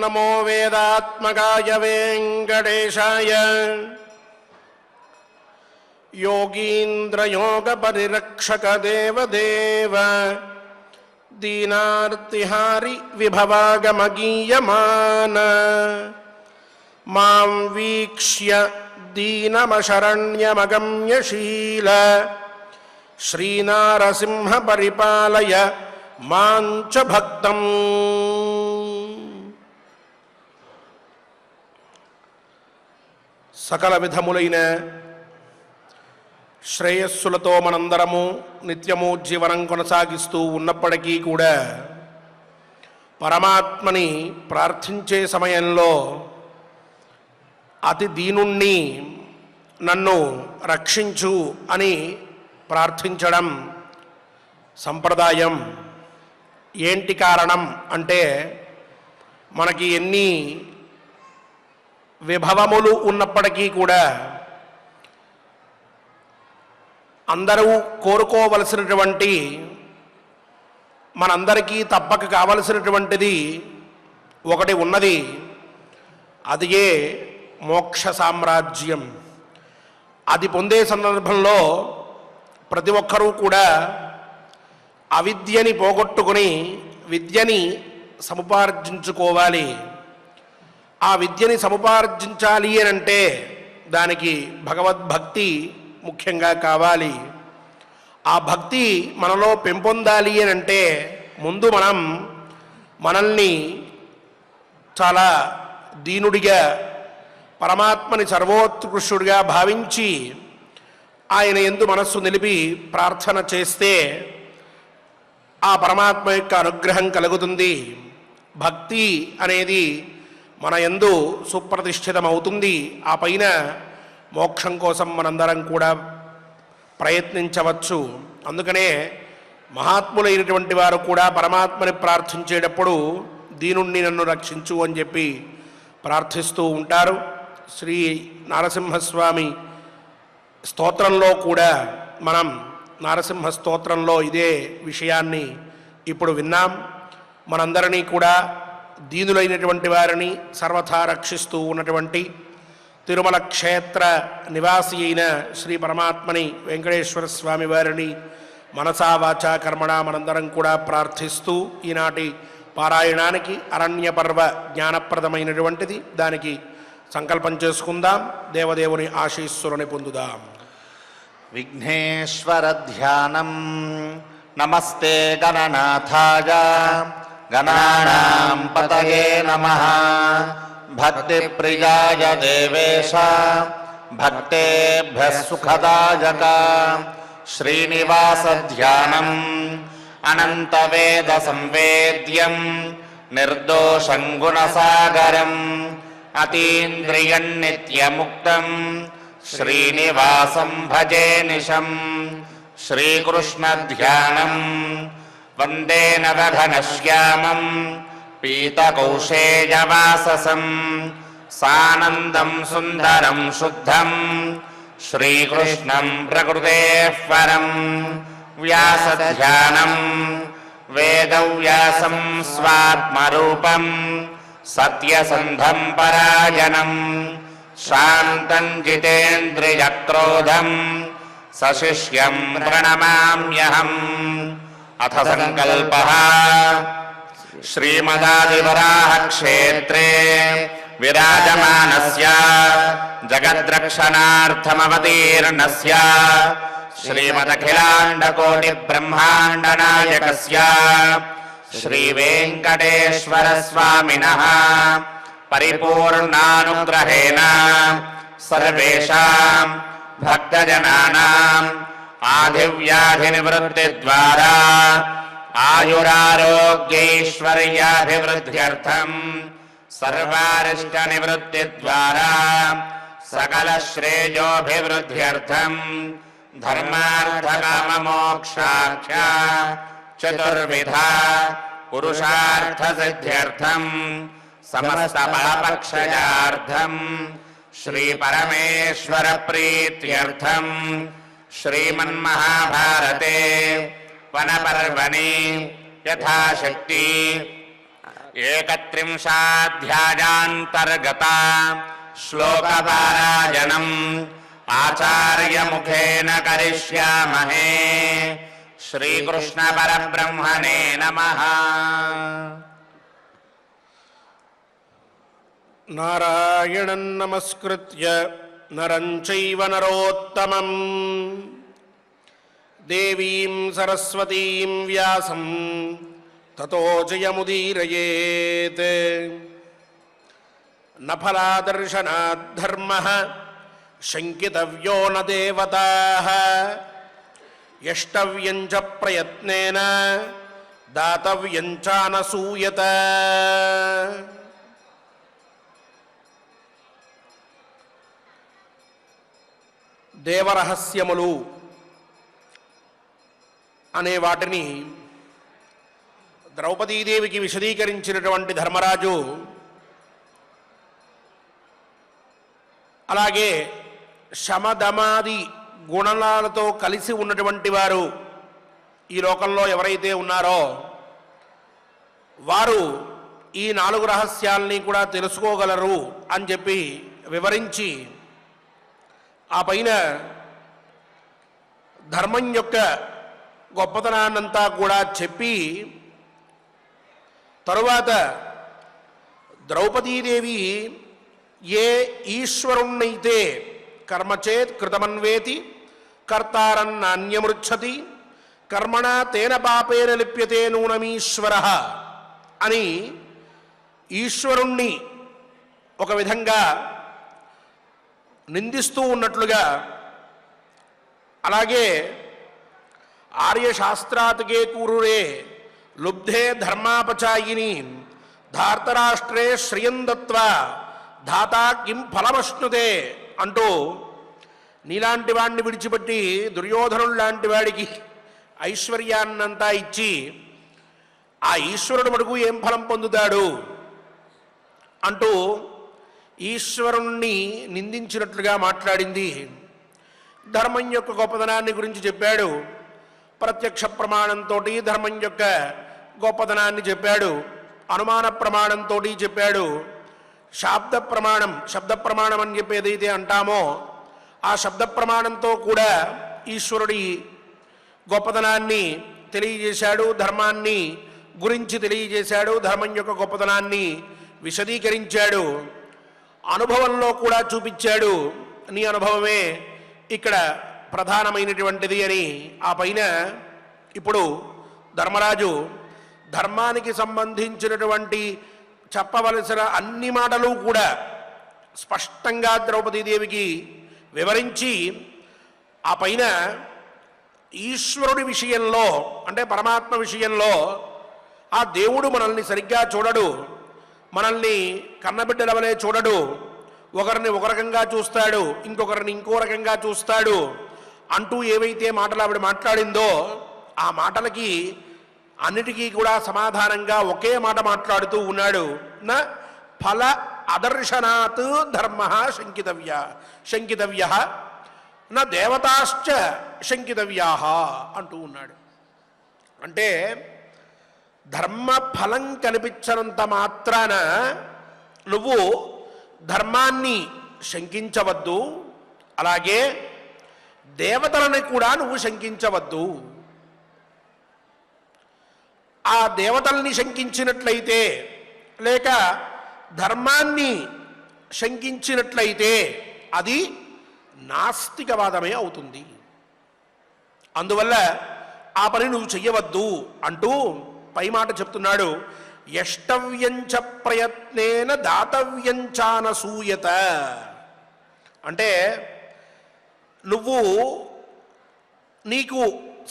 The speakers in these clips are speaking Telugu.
नमो वेदात्मकाय वेंकटेशाय योगीन्द्रयोगपरिरक्षक देवदेव दीनार्तिहारि विभवागमगीयमान मां वीक्ष्य दीनमशरण्यमगम्यशील श्रीनारसिंह परिपालय मां च भक्तं। सकल विधमुलैन శ్రేయస్సులతో మనందరము నిత్యము జీవనం కొనసాగిస్తూ ఉన్నప్పటికీ కూడా పరమాత్మని ప్రార్థించే సమయంలో అతి దీనుణ్ణి నన్ను రక్షించు అని ప్రార్థించడం సంప్రదాయం. ఏంటి కారణం అంటే మనకి ఎన్ని విభవములు ఉన్నప్పటికీ కూడా అందరూ కోరుకోవలసినటువంటి మనందరికీ తప్పక కావలసినటువంటిది ఒకటి ఉన్నది. అదియే మోక్ష సామ్రాజ్యం. అది పొందే సందర్భంలో ప్రతి ఒక్కరూ కూడా అవిద్యని పోగొట్టుకుని విద్యని సముపార్జించుకోవాలి. ఆ విద్యని సముపార్జించాలి అని అంటే దానికి భగవద్భక్తి ముఖ్యంగా కావాలి. ఆ భక్తి మనలో పెంపొందాలి అని అంటే ముందు మనల్ని చాలా దీనుడిగా పరమాత్మని సర్వోత్కృష్టుడిగా భావించి ఆయన యందు మనస్సు నిలిపి ప్రార్థన చేస్తే ఆ పరమాత్మ యొక్క అనుగ్రహం కలుగుతుంది. భక్తి అనేది మన యందు సుప్రతిష్ఠితమవుతుంది. ఆ పైన మోక్షం కోసం మనందరం కూడా ప్రయత్నించవచ్చు. అందుకనే మహాత్ములైనటువంటి వారు కూడా పరమాత్మని ప్రార్థించేటప్పుడు దీనుణ్ణి నన్ను రక్షించు అని చెప్పి ప్రార్థిస్తూ ఉంటారు. శ్రీ నారసింహస్వామి స్తోత్రంలో కూడా మనం నారసింహ స్తోత్రంలో ఇదే విషయాన్ని ఇప్పుడు విన్నాం. మనందరినీ కూడా దీనులైనటువంటి వారిని సర్వథా రక్షిస్తూ ఉన్నటువంటి తిరుమల క్షేత్ర నివాసి అయిన శ్రీ పరమాత్మని వెంకటేశ్వర స్వామి వారిని మనసా వాచా కర్మణ మనందరం కూడా ప్రార్థిస్తూ ఈనాటి పారాయణానికి అరణ్య పర్వ జ్ఞానప్రదమైనటువంటిది. దానికి సంకల్పం చేసుకుందాం. దేవదేవుని ఆశీస్సులని పొందుదాం. విఘ్నేశ్వర ధ్యానం. నమస్తే గణనాథాయ గణానాం పతయే నమః. భక్తి ప్రియాయ దేవేశ భక్తేభ్యః సుఖదాయక. శ్రీనివాస ధ్యానం అనంత వేద సంవేద్యం నిర్దోషం గుణసాగరం అతీంద్రియం నిత్యముక్తం శ్రీనివాసం భజే నిశం. శ్రీకృష్ణ ధ్యానం వందే నవఘనశ్యామం పీతకౌశేయవాససం సానందం సుందరం శుద్ధం శ్రీకృష్ణం ప్రకృతేః పరం. వ్యాసధ్యానం వేదవ్యాసం స్వాత్మరూపం సత్యసంధం పరాయణం శాంతం జితేంద్రియక్రోధం సశిష్యం ప్రణమామ్యహం. అథ సంకల్పః. శ్రీమదాదివరాహ క్షేత్రే విరాజమానస్య జగద్రక్షణార్థమవతీర్ణస్య శ్రీమదఖిలాండకోటి బ్రహ్మాండ నాయకస్య శ్రీ వెంకటేశ్వర స్వామినః పరిపూర్ణానుగ్రహేణ సర్వేషాం భక్తజనానాం ఆదివ్యాధి నివృత్తి ద్వారా ఆయురారోగ్యైశ్వర్యాభివృద్ధ్యర్థం సర్వారిష్ట నివృత్తి ద్వారా సకల శ్రేయోభివృద్ధ్యర్థం ధర్మార్థకామమోక్షాఖ్య చతుర్విధ పురుషార్థ సిద్ధ్యర్థం సమస్త పాపక్షయార్థం శ్రీ పరమేశ్వర ప్రీత్యర్థం శ్రీమన్మహాభారతే వనపర్వణి యథాశక్తి एकत्रिंशाध्यायान्तर्गता श्लोकपारायणम् आचार्यमुखेन करिष्यामहे। श्रीकृष्णपरब्रह्मणे नमः। नारायणं नमस्कृत्य नरं चैव नरोत्तमं देवीं सरस्वतीं व्यासं ततो जयमुदीरयेत्। न फलादर्शनात् धर्मः शङ्कितव्यो न देवताः यष्टव्यं च प्रयत्नेन दातव्यं च अनसूयत। దేవరహస్యములు అనే వాటిని ద్రౌపదీదేవికి విశదీకరించినటువంటి ధర్మరాజు, అలాగే శమదమాది గుణాలతో కలిసి ఉన్నటువంటి వారు ఈ లోకంలో ఎవరైతే ఉన్నారో వారు ఈ 4 రహస్యాల్ని కూడా తెలుసుకోగలరు అని చెప్పి వివరించి, ఆ పైన ధర్మం యొక్క గొప్పతనాన్నంతా కూడా చెప్పి, తరువాత ద్రౌపదీదేవి ఏ ఈశ్వరుణ్ణైతే కర్మచేత్ కృతమన్వేతి కర్తారన్నాన్యమృచ్చతి కర్మణ తేన పాపేన లిప్యతే నూనమీశ్వరః అని ఈశ్వరుణ్ణి ఒక విధంగా నిందిస్తూ ఉన్నట్లుగా, అలాగే ఆర్యశాస్త్రాత్కే కూరురే లుబ్ధే ధర్మాపచాయిని ధార్తరాష్ట్రే శ్రియం దత్వా ధాతా కిం ఫలమశ్నుతే అంటూ, నీలాంటి వాడిని విడిచిపెట్టి దుర్యోధనుడు లాంటి వాడికి ఐశ్వర్యాన్నంతా ఇచ్చి ఆ ఈశ్వరుడు మటుకు ఏం ఫలం పొందుతాడు అంటూ ఈశ్వరుణ్ణి నిందించినట్లుగా మాట్లాడింది. ధర్మం యొక్క గొప్పదనాన్ని గురించి చెప్పాడు. ప్రత్యక్ష ప్రమాణంతో ధర్మం యొక్క గొప్పదనాన్ని చెప్పాడు. అనుమాన ప్రమాణంతో చెప్పాడు. శబ్ద ప్రమాణం అని చెప్పి ఏదైతే అంటామో ఆ శబ్ద ప్రమాణంతో కూడా ఈశ్వరుడి గొప్పదనాన్ని తెలియజేశాడు. ధర్మాన్ని గురించి తెలియజేశాడు. ధర్మం యొక్క గొప్పదనాన్ని విశదీకరించాడు. అనుభవంలో కూడా చూపించాడు. నీ అనుభవమే ఇక్కడ ప్రధానమైనటువంటిది అని. ఆ పైన ఇప్పుడు ధర్మరాజు ధర్మానికి సంబంధించినటువంటి చెప్పవలసిన అన్ని మాటలు కూడా స్పష్టంగా ద్రౌపదీదేవికి వివరించి, ఆ పైన ఈశ్వరుడి విషయంలో అంటే పరమాత్మ విషయంలో ఆ దేవుడు మనల్ని సరిగ్గా చూడడు, మనల్ని కన్నబిడ్డల వలె చూడడు, ఒకరిని ఒక రకంగా చూస్తాడు, ఇంకొకరిని ఇంకో రకంగా చూస్తాడు అంటూ ఏవైతే మాటలు ఆవిడ మాట్లాడిందో ఆ మాటలకి అన్నిటికీ కూడా సమాధానంగా ఒకే మాట మాట్లాడుతూ ఉన్నాడు. నా ఫల అదర్శనాత్ ధర్మ శంకితవ్య నా దేవతాశ్చ శంకితవ్యా అంటూ ఉన్నాడు. అంటే ధర్మ ఫలం కనిపించనంత మాత్రాన నువ్వు ధర్మాన్ని శంకించవద్దు, అలాగే దేవతలని కూడా నువ్వు శంకించవద్దు. ఆ దేవతల్ని శంకించినట్లయితే లేక ధర్మాన్ని శంకించినట్లయితే అది నాస్తికవాదమే అవుతుంది. అందువల్ల ఆ పని నువ్వు చెయ్యవద్దు అంటూ పై మాట చెప్తున్నాడు. యష్టవ్యంచ ప్రయత్నేన దాతవ్యంచానసూయత. అంటే నువ్వు నీకు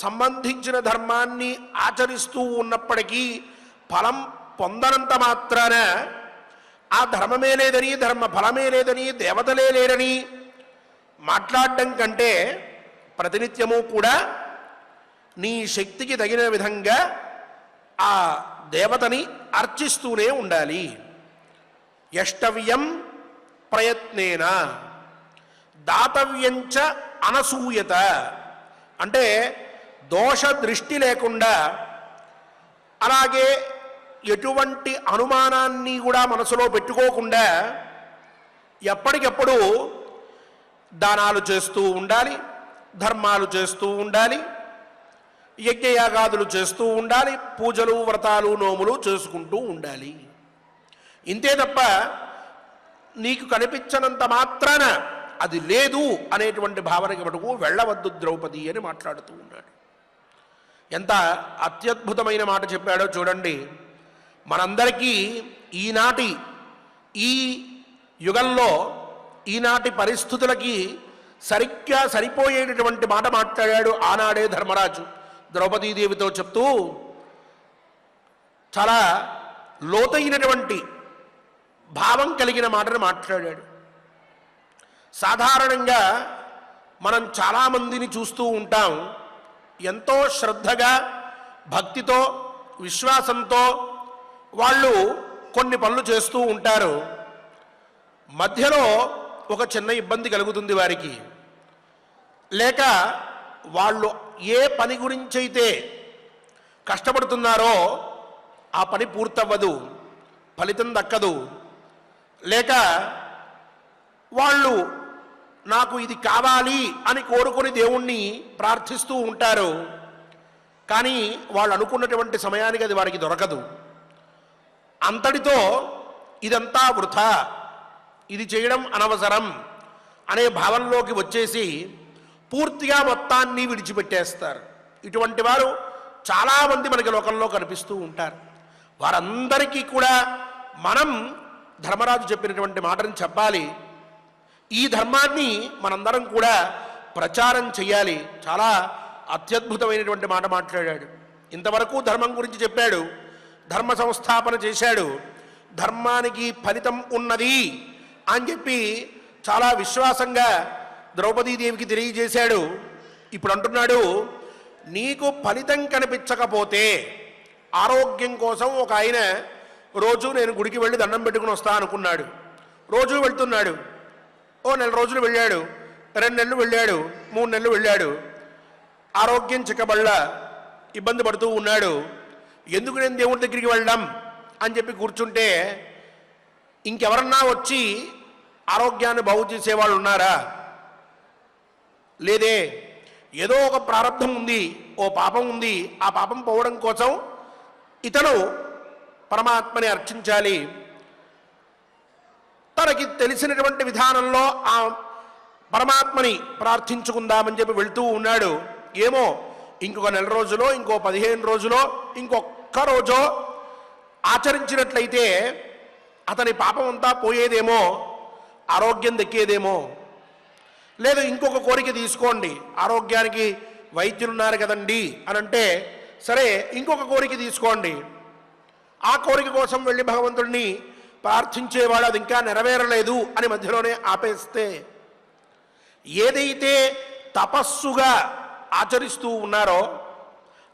సంబంధించిన ధర్మాన్ని ఆచరిస్తూ ఉన్నప్పటికీ ఫలం పొందనంత మాత్రాన ఆ ధర్మమే లేదని, ధర్మ ఫలమే లేదని, దేవతలే లేరని మాట్లాడడం కంటే ప్రతినిత్యము కూడా నీ శక్తికి తగిన విధంగా ఆ దేవతని అర్చిస్తూనే ఉండాలి. యష్టవ్యం ప్రయత్నేన దాతవ్యంచ అనసూయత. అంటే దోష దృష్టి లేకుండా, అలాగే ఎటువంటి అనుమానాన్ని కూడా మనసులో పెట్టుకోకుండా ఎప్పటికెప్పుడు దానాలు చేస్తూ ఉండాలి, ధర్మాలు చేస్తూ ఉండాలి, యజ్ఞయాగాదులు చేస్తూ ఉండాలి, పూజలు వ్రతాలు నోములు చేసుకుంటూ ఉండాలి. ఇంతే తప్ప నీకు కనిపించనంత మాత్రాన అది లేదు అనేటువంటి భావనకి మటుకు వెళ్ళవద్దు ద్రౌపది అని మాట్లాడుతూ ఉన్నాడు. ఎంత అత్యద్భుతమైన మాట చెప్పాడో చూడండి. మనందరికీ ఈనాటి ఈ యుగంలో ఈనాటి పరిస్థితులకి సరిగ్గా సరిపోయేటటువంటి మాట మాట్లాడాడు ఆనాడే ధర్మరాజు ద్రౌపదీదేవితో చెప్తూ. చాలా లోతైనటువంటి భావం కలిగిన మాటను మాట్లాడాడు. సాధారణంగా మనం చాలామందిని చూస్తూ ఉంటాం, ఎంతో శ్రద్ధగా భక్తితో విశ్వాసంతో వాళ్ళు కొన్ని పనులు చేస్తూ ఉంటారు. మధ్యలో ఒక చిన్న ఇబ్బంది కలుగుతుంది వారికి, లేక వాళ్ళు ఏ పని గురించి అయితే కష్టపడుతున్నారో ఆ పని పూర్తవ్వదు, ఫలితం దక్కదు, లేక వాళ్ళు నాకు ఇది కావాలి అని కోరుకొని దేవుణ్ణి ప్రార్థిస్తూ ఉంటారు, కానీ వాళ్ళు అనుకున్నటువంటి సమయానికి అది వారికి దొరకదు. అంతటితో ఇదంతా వృథా, ఇది చేయడం అనవసరం అనే భావనలోకి వచ్చేసి పూర్తిగా మొత్తాన్ని విడిచిపెట్టేస్తారు. ఇటువంటి వారు చాలామంది మనకి లోకంలో కనిపిస్తూ ఉంటారు. వారందరికీ కూడా మనం ధర్మరాజు చెప్పినటువంటి మాటని చెప్పాలి. ఈ ధర్మాన్ని మనందరం కూడా ప్రచారం చేయాలి. చాలా అత్యద్భుతమైనటువంటి మాట మాట్లాడాడు. ఇంతవరకు ధర్మం గురించి చెప్పాడు, ధర్మ సంస్థాపన చేశాడు, ధర్మానికి ఫలితం ఉన్నది అని చెప్పి చాలా విశ్వాసంగా ద్రౌపదీదేవికి తెలియజేశాడు. ఇప్పుడు అంటున్నాడు, నీకు ఫలితం కనిపించకపోతే ఆరోగ్యం కోసం ఒక ఆయన రోజు నేను గుడికి వెళ్ళి దండం పెట్టుకుని వస్తా అనుకున్నాడు. రోజు వెళ్తున్నాడు. ఓ 4 రోజులు వెళ్ళాడు, 2 నెలలు వెళ్ళాడు, 3 నెలలు వెళ్ళాడు. ఆరోగ్యం చిక్కబళ్ళ ఇబ్బంది పడుతూ ఉన్నాడు. ఎందుకు నేను దేవుడి దగ్గరికి వెళ్ళడం అని చెప్పి కూర్చుంటే ఇంకెవరన్నా వచ్చి ఆరోగ్యాన్ని బాగు చేసేవాళ్ళు ఉన్నారా? లేదే. ఏదో ఒక ప్రారంధం ఉంది, ఓ పాపం ఉంది. ఆ పాపం పోవడం కోసం ఇతను పరమాత్మని అర్చించాలి. తనకి తెలిసినటువంటి విధానంలో ఆ పరమాత్మని ప్రార్థించుకుందామని చెప్పి వెళ్తూ ఉన్నాడు. ఏమో ఇంకొక 4 రోజులో, ఇంకో 15 రోజులో, ఇంకొక్క రోజో ఆచరించినట్లయితే అతని పాపం అంతా పోయేదేమో, ఆరోగ్యం దక్కేదేమో. లేదు ఇంకొక కోరిక తీసుకోండి, ఆరోగ్యానికి వైద్యులున్నారు కదండి అని అంటే, సరే ఇంకొక కోరిక తీసుకోండి. ఆ కోరిక కోసం వెళ్ళి భగవంతుడిని ప్రార్థించేవాడు అది ఇంకా నెరవేరలేదు అని మధ్యలోనే ఆపేస్తే, ఏదైతే తపస్సుగా ఆచరిస్తూ ఉన్నారో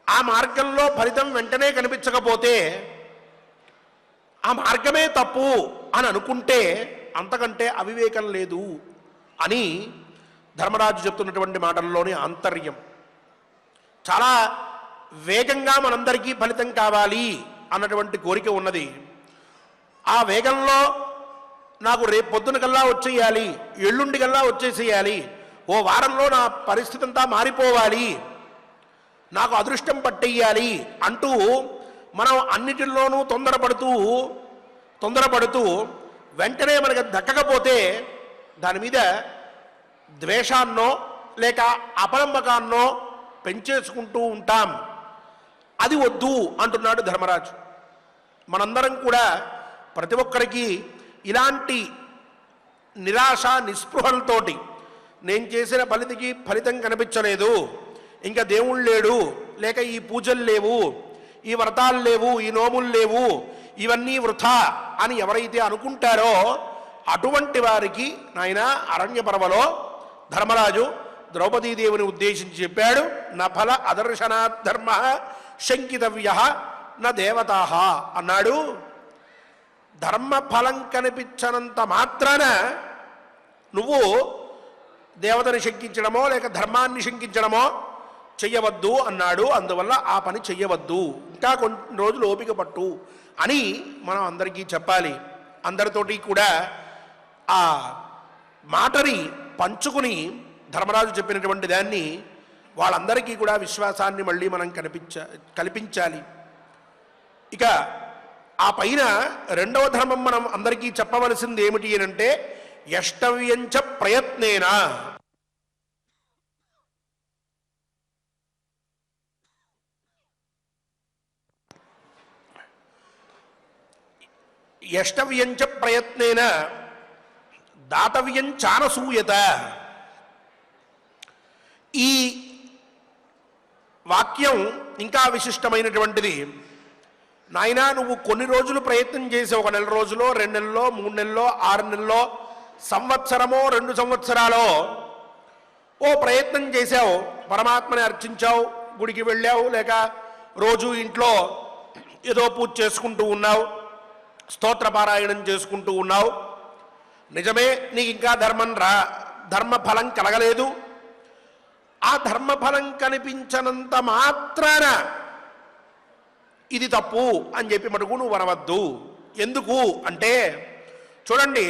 ఆ మార్గంలో ఫలితం వెంటనే కనిపించకపోతే ఆ మార్గమే తప్పు అని అనుకుంటే అంతకంటే అవివేకం లేదు అని ధర్మరాజు చెప్తున్నటువంటి మాటల్లోని ఆంతర్యం. చాలా వేగంగా మనందరికీ ఫలితం కావాలి అన్నటువంటి కోరిక ఉన్నది. ఆ వేగంలో నాకు రేపు పొద్దున కల్లా వచ్చేయాలి, ఎల్లుండి కల్లా వచ్చేసేయాలి, ఓ వారంలో నా పరిస్థితి అంతా మారిపోవాలి, నాకు అదృష్టం పట్టేయాలి అంటూ మనం అన్నిటిలోనూ తొందరపడుతూ వెంటనే మనకు దక్కకపోతే దాని మీద ద్వేషాన్నో లేక అపనమ్మకాన్నో పెంచేసుకుంటూ ఉంటాం. అది వద్దు అంటున్నాడు ధర్మరాజు. మనందరం కూడా ప్రతి ఒక్కరికి ఇలాంటి నిరాశ నిస్పృహలతోటి నేను చేసిన ఫలితం కనిపించలేదు, ఇంకా దేవుళ్ళు లేడు, లేక ఈ పూజలు లేవు, ఈ వ్రతాలు లేవు, ఈ నోములు లేవు, ఇవన్నీ వృథా అని ఎవరైతే అనుకుంటారో అటువంటి వారికి నాయన అరణ్య పర్వలో ధర్మరాజు ద్రౌపదీదేవిని ఉద్దేశించి చెప్పాడు, నఫల అదర్శనాత్ ధర్మ శంకితవ్య న దేవతాహ అన్నాడు. ధర్మ ఫలం కనిపించనంత మాత్రాన నువ్వు దేవతని శంకించడమో లేక ధర్మాన్ని శంకించడమో చెయ్యవద్దు అన్నాడు, అందువల్ల ఆ పని చెయ్యవద్దు, ఇంకా కొన్ని రోజులు ఓపిక పట్టు అని మనం అందరికీ చెప్పాలి. అందరితోటి కూడా ఆ మాటని పంచుకుని ధర్మరాజు చెప్పినటువంటి దాన్ని వాళ్ళందరికీ కూడా విశ్వాసాన్ని మళ్ళీ మనం కల్పించాలి. ఇక ఆ పైన రెండవ ధర్మం మనం అందరికీ చెప్పవలసింది ఏమిటి అంటే యష్టవ్యంచ ప్రయత్నేన. యష్టవ్యంచ ప్రయత్నేన దాతవ్యం చానసూయత. ఈ వాక్యం ఇంకా విశిష్టమైనటువంటిది. నాయనా, నువ్వు కొన్ని రోజులు ప్రయత్నం చేసావు, 1 నెల రోజులో, 2 నెలల్లో, 3 నెలల్లో, 6 నెలల్లో, సంవత్సరమో 2 సంవత్సరాలో ఓ ప్రయత్నం చేశావు, పరమాత్మని అర్చించావు, గుడికి వెళ్ళావు, లేక రోజు ఇంట్లో ఏదో పూజ చేసుకుంటూ ఉన్నావు, స్తోత్రపారాయణం చేసుకుంటూ ఉన్నావు. నిజమే, నీకు ఇంకా ధర్మఫలం కలగలేదు. ఆ ధర్మఫలం కనిపించనంత మాత్రాన ఇది తప్పు అని చెప్పి మటుకు నువ్వు అనవద్దు. ఎందుకు అంటే చూడండి,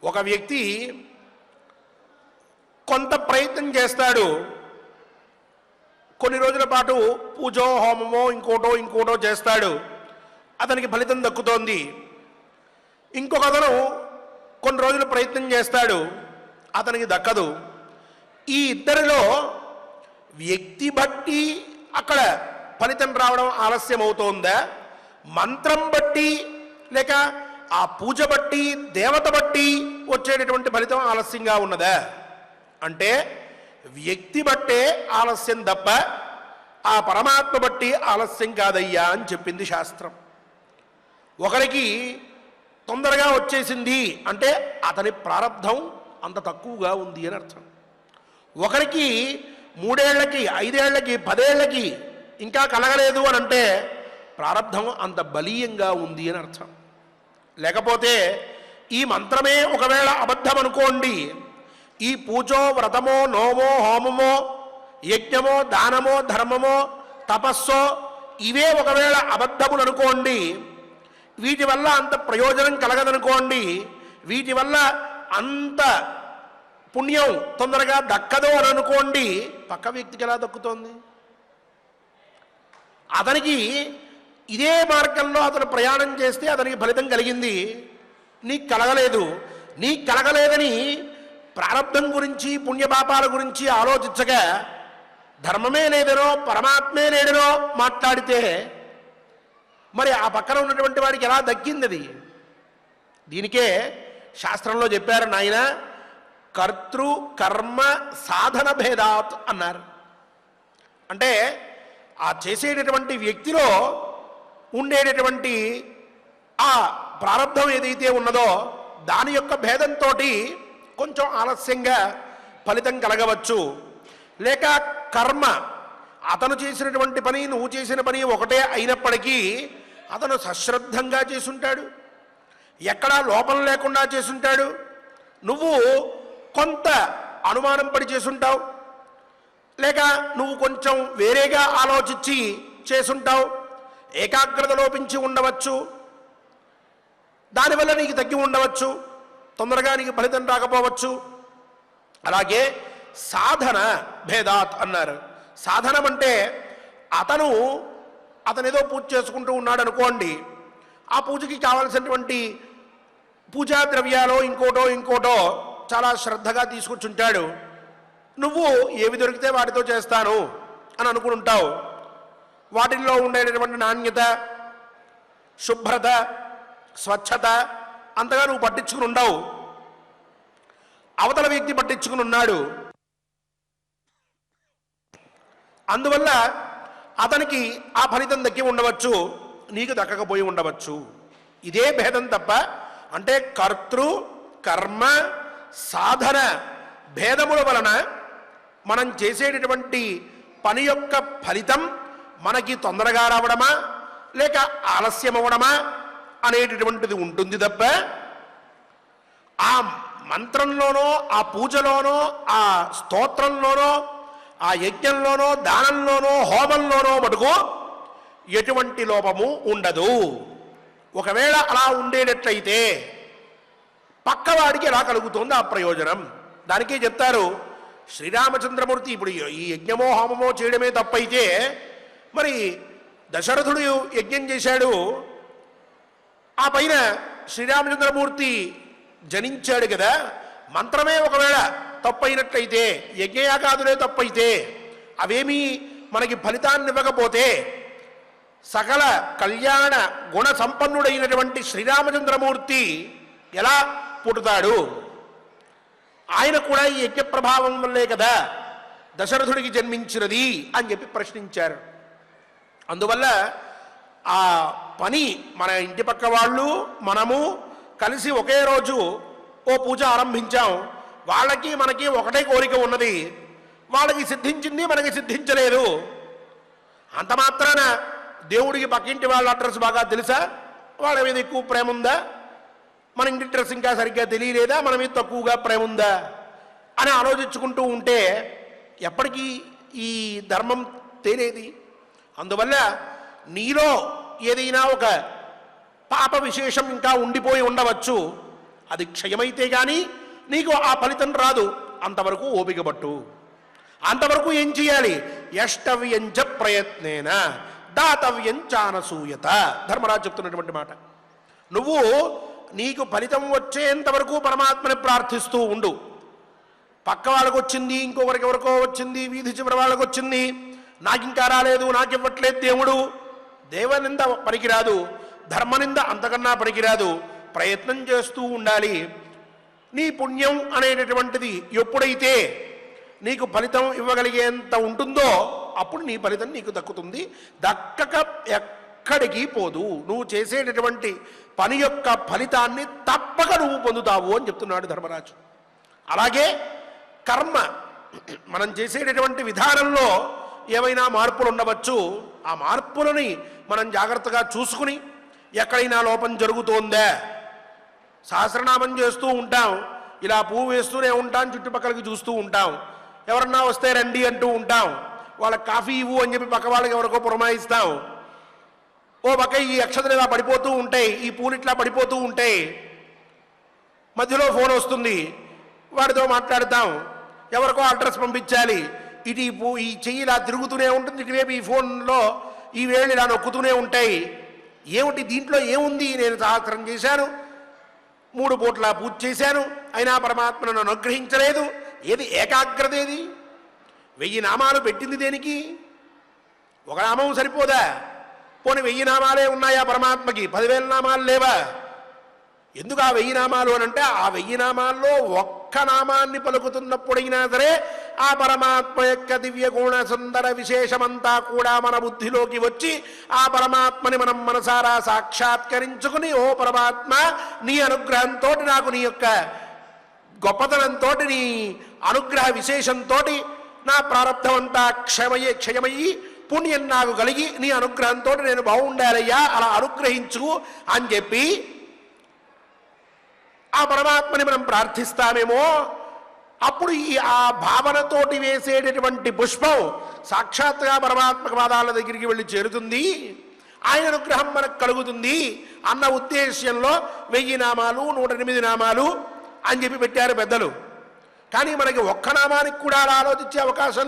ఒక వ్యక్తి కొంత ప్రయత్నం చేస్తాడు, కొన్ని రోజుల పాటు పూజో హోమమో ఇంకోటో చేస్తాడు, అతనికి ఫలితం దక్కుతోంది. ఇంకొక అతను కొన్ని రోజులు ప్రయత్నం చేస్తాడు, అతనికి దక్కదు. ఈ ఇద్దరిలో వ్యక్తి బట్టి అక్కడ ఫలితం రావడం ఆలస్యం అవుతోందా, మంత్రం బట్టి లేక ఆ పూజ బట్టి దేవత బట్టి వచ్చేటటువంటి ఫలితం ఆలస్యంగా ఉన్నదా అంటే వ్యక్తి బట్టే ఆలస్యం తప్ప ఆ పరమాత్మ బట్టి ఆలస్యం కాదయ్యా అని చెప్పింది శాస్త్రం. ఒకరికి తొందరగా వచ్చేసింది అంటే అతని ప్రారంధం అంత తక్కువగా ఉంది అని అర్థం. ఒకరికి 3 ఏళ్లకి 5 ఏళ్లకి 10 ఏళ్లకి ఇంకా కలగలేదు అని అంటే ప్రారంధం అంత బలీయంగా ఉంది అని అర్థం. లేకపోతే ఈ మంత్రమే ఒకవేళ అబద్ధం అనుకోండి, ఈ పూజో వ్రతమో నోమో హోమమో యజ్ఞమో దానమో ధర్మమో తపస్సో ఇవే ఒకవేళ అబద్ధములు అనుకోండి, వీటి వల్ల అంత ప్రయోజనం కలగదనుకోండి, వీటి వల్ల అంత పుణ్యం తొందరగా దక్కదు అని అనుకోండి, పక్క వ్యక్తికి ఎలా దక్కుతోంది? అతనికి ఇదే మార్గంలో అతను ప్రయాణం చేస్తే అతనికి ఫలితం కలిగింది, నీకు కలగలేదు. నీకు కలగలేదని ప్రారంధం గురించి పుణ్యపాపాల గురించి ఆలోచించగా ధర్మమే లేదనో పరమాత్మే లేదనో మాట్లాడితే మరి ఆ పక్కన ఉన్నటువంటి వాడికి ఎలా దక్కింది అది? దీనికే శాస్త్రంలో చెప్పారు, నాయన కర్తృ కర్మ సాధన భేదాత్ అన్నారు. అంటే ఆ చేసేటటువంటి వ్యక్తిలో ఉండేటటువంటి ఆ ప్రారంధం ఏదైతే ఉన్నదో దాని యొక్క భేదంతో కొంచెం ఆలస్యంగా ఫలితం కలగవచ్చు. లేక కర్మ, అతను చేసినటువంటి పని నువ్వు చేసిన పని ఒకటే అయినప్పటికీ అతను సశ్రద్ధంగా చేసుంటాడు, ఎక్కడా లోపం లేకుండా చేసుంటాడు. నువ్వు కొంత అనుమానం పడి చేసుంటావు, లేక నువ్వు కొంచెం వేరేగా ఆలోచించి చేసుంటావు, ఏకాగ్రత లోపించి ఉండవచ్చు, దానివల్ల నీకు తగ్గి ఉండవచ్చు, తొందరగా నీకు ఫలితం రాకపోవచ్చు. అలాగే సాధన భేదాత్ అన్నారు. సాధనం అంటే అతనేదో పూజ చేసుకుంటూ ఉన్నాడు అనుకోండి, ఆ పూజకి కావలసినటువంటి పూజా ద్రవ్యాలు ఇంకోటో చాలా శ్రద్ధగా తీసుకొచ్చుంటాడు. నువ్వు ఏవి దొరికితే వాటితో చేస్తాను అని అనుకుంటావు. వాటిల్లో ఉండేటటువంటి నాణ్యత, శుభ్రత, స్వచ్ఛత అంతగా నువ్వు పట్టించుకుని ఉండవు. అవతల వ్యక్తి పట్టించుకుని ఉన్నాడు, అందువల్ల అతనికి ఆ ఫలితం దక్కి ఉండవచ్చు, నీకు దక్కకపోయి ఉండవచ్చు. ఇదే భేదం తప్ప అంటే కర్తృ కర్మ సాధన భేదముల వలన మనం చేసేటటువంటి పని యొక్క ఫలితం మనకి తొందరగా రావడమా లేక ఆలస్యం అవ్వడమా అనేటటువంటిది ఉంటుంది తప్ప ఆ మంత్రంలోనో ఆ పూజలోనో ఆ స్తోత్రంలోనో ఆ యజ్ఞంలోనో దానంలోనో హోమంలోనో మటుకు ఎటువంటి లోపము ఉండదు. ఒకవేళ అలా ఉండేటట్లయితే పక్కవాడికి ఎలా కలుగుతుంది ఆ ప్రయోజనం? దానికే చెప్తారు శ్రీరామచంద్రమూర్తి ఇప్పుడు ఈ యజ్ఞమో హోమమో చేయడమే తప్పైతే మరి దశరథుడు యజ్ఞం చేశాడు, ఆ పైన శ్రీరామచంద్రమూర్తి జనించాడు కదా, మంత్రమే ఒకవేళ తప్పైనట్లయితే యజ్ఞయాగాదులే తప్పైతే అవేమీ మనకి ఫలితాన్ని ఇవ్వకపోతే సకల కళ్యాణ గుణ సంపన్నుడైనటువంటి శ్రీరామచంద్రమూర్తి ఎలా పుట్టుతాడు? ఆయన కూడా ఈ యజ్ఞ ప్రభావం వల్లే కదా దశరథుడికి జన్మించినది అని చెప్పి ప్రశ్నించారు. అందువల్ల ఆ పని మన ఇంటి పక్క వాళ్ళు మనము కలిసి ఒకే రోజు ఓ పూజ ఆరంభించాం, వాళ్ళకి మనకి ఒకటే కోరిక ఉన్నది, వాళ్ళకి సిద్ధించింది మనకి సిద్ధించలేదు, అంత మాత్రాన దేవుడికి పక్కింటి వాళ్ళ అడ్రస్ బాగా తెలుసా, వాళ్ళ మీద ఎక్కువ ప్రేమ ఉందా, మన ఇంటి అడ్రస్ ఇంకా సరిగ్గా తెలియలేదా, మన మీద తక్కువగా ప్రేమ ఉందా అని ఆలోచించుకుంటూ ఉంటే ఎప్పటికీ ఈ ధర్మం తేలేది. అందువల్ల నీలో ఏదైనా ఒక పాప విశేషం ఇంకా ఉండిపోయి ఉండవచ్చు, అది క్షయమైతే కానీ నీకు ఆ ఫలితం రాదు. అంతవరకు ఓపిక పట్టు. అంతవరకు ఏం చేయాలి? యష్టవ్యంచ ప్రయత్నేన దాతవ్యంచానసూయత, ధర్మరాజు చెప్తున్నటువంటి మాట. నువ్వు నీకు ఫలితం వచ్చేంతవరకు పరమాత్మని ప్రార్థిస్తూ ఉండు. పక్క వాళ్ళకు వచ్చింది, ఇంకొకరికి ఎవరికో వచ్చింది, వీధి చివరి వాళ్ళకు వచ్చింది, నాకు ఇంకా రాలేదు, నాకు ఇవ్వట్లేదు దేవుడు, దేవనింద పనికిరాదు, ధర్మనింద అంతకన్నా పనికిరాదు. ప్రయత్నం చేస్తూ ఉండాలి. నీ పుణ్యం అనేటటువంటిది ఎప్పుడైతే నీకు ఫలితం ఇవ్వగలిగేంత ఉంటుందో అప్పుడు నీ ఫలితం నీకు దక్కుతుంది. దక్కక ఎక్కడికి పోదు. నువ్వు చేసేటటువంటి పని యొక్క ఫలితాన్ని తప్పక నువ్వు పొందుతావు అని చెప్తున్నాడు ధర్మరాజు. అలాగే కర్మ, మనం చేసేటటువంటి విధానంలో ఏవైనా మార్పులు ఉండవచ్చు. ఆ మార్పులని మనం జాగ్రత్తగా చూసుకుని ఎక్కడైనా లోపం జరుగుతోందా, సహస్రనామం చేస్తూ ఉంటాం, ఇలా పువ్వు వేస్తూనే ఉంటాం, చుట్టుపక్కలకి చూస్తూ ఉంటాం, ఎవరన్నా వస్తే రండి అంటూ ఉంటాం, వాళ్ళకి కాఫీ ఇవ్వు అని చెప్పి పక్క వాళ్ళకి ఎవరికో పురమాయిస్తాం, ఓ పక్క ఈ అక్షతలు ఇలా పడిపోతూ ఉంటాయి, ఈ పూలు ఇట్లా పడిపోతూ ఉంటాయి, మధ్యలో ఫోన్ వస్తుంది, వాడితో మాట్లాడతాం, ఎవరికో అడ్రస్ పంపించాలి, ఇటు ఈ చెయ్యి ఇలా తిరుగుతూనే ఉంటుంది, ఇటువైపు ఈ ఫోన్లో ఈ వేళ్ళు ఇలా నొక్కుతూనే ఉంటాయి. ఏమిటి దీంట్లో ఏముంది? నేను సహస్రం చేశాను, 3 పూట్ల పూజ చేశాను, అయినా పరమాత్మ నన్ను అనుగ్రహించలేదు. ఏది ఏకాగ్రత? ఏది? 1000 నామాలు పెట్టింది దేనికి? ఒక నామం సరిపోదా? పోనీ 1000 నామాలే ఉన్నాయా పరమాత్మకి? 10,000 నామాలు లేవా? ఎందుకు ఆ 1000 నామాలు అని అంటే, ఆ 1000 నామాల్లో ఒక్క నామాన్ని పలుకుతున్నప్పుడైనా సరే ఆ పరమాత్మ యొక్క దివ్య గుణ సుందర విశేషమంతా కూడా మన బుద్ధిలోకి వచ్చి ఆ పరమాత్మని మనం మనసారా సాక్షాత్కరించుకుని, ఓ పరమాత్మ నీ అనుగ్రహంతో నాకు నీ యొక్క గొప్పతనంతో నీ అనుగ్రహ విశేషంతో నా ప్రారంధమంతా క్షయమయ్యి పుణ్యం నాకు కలిగి నీ అనుగ్రహంతో నేను బాగుండాలయ్యా, అలా అనుగ్రహించు అని చెప్పి ఆ పరమాత్మని మనం ప్రార్థిస్తామేమో, అప్పుడు ఆ భావనతోటి వేసేటటువంటి పుష్పం సాక్షాత్తుగా పరమాత్మ పాదాల దగ్గరికి వెళ్ళి చేరుతుంది, ఆయన అనుగ్రహం మనకు కలుగుతుంది అన్న ఉద్దేశ్యంలో 1000 నామాలు 108 నామాలు అని చెప్పి పెట్టారు పెద్దలు. కానీ మనకి ఒక్క నామానికి కూడా అలా ఆలోచించే అవకాశం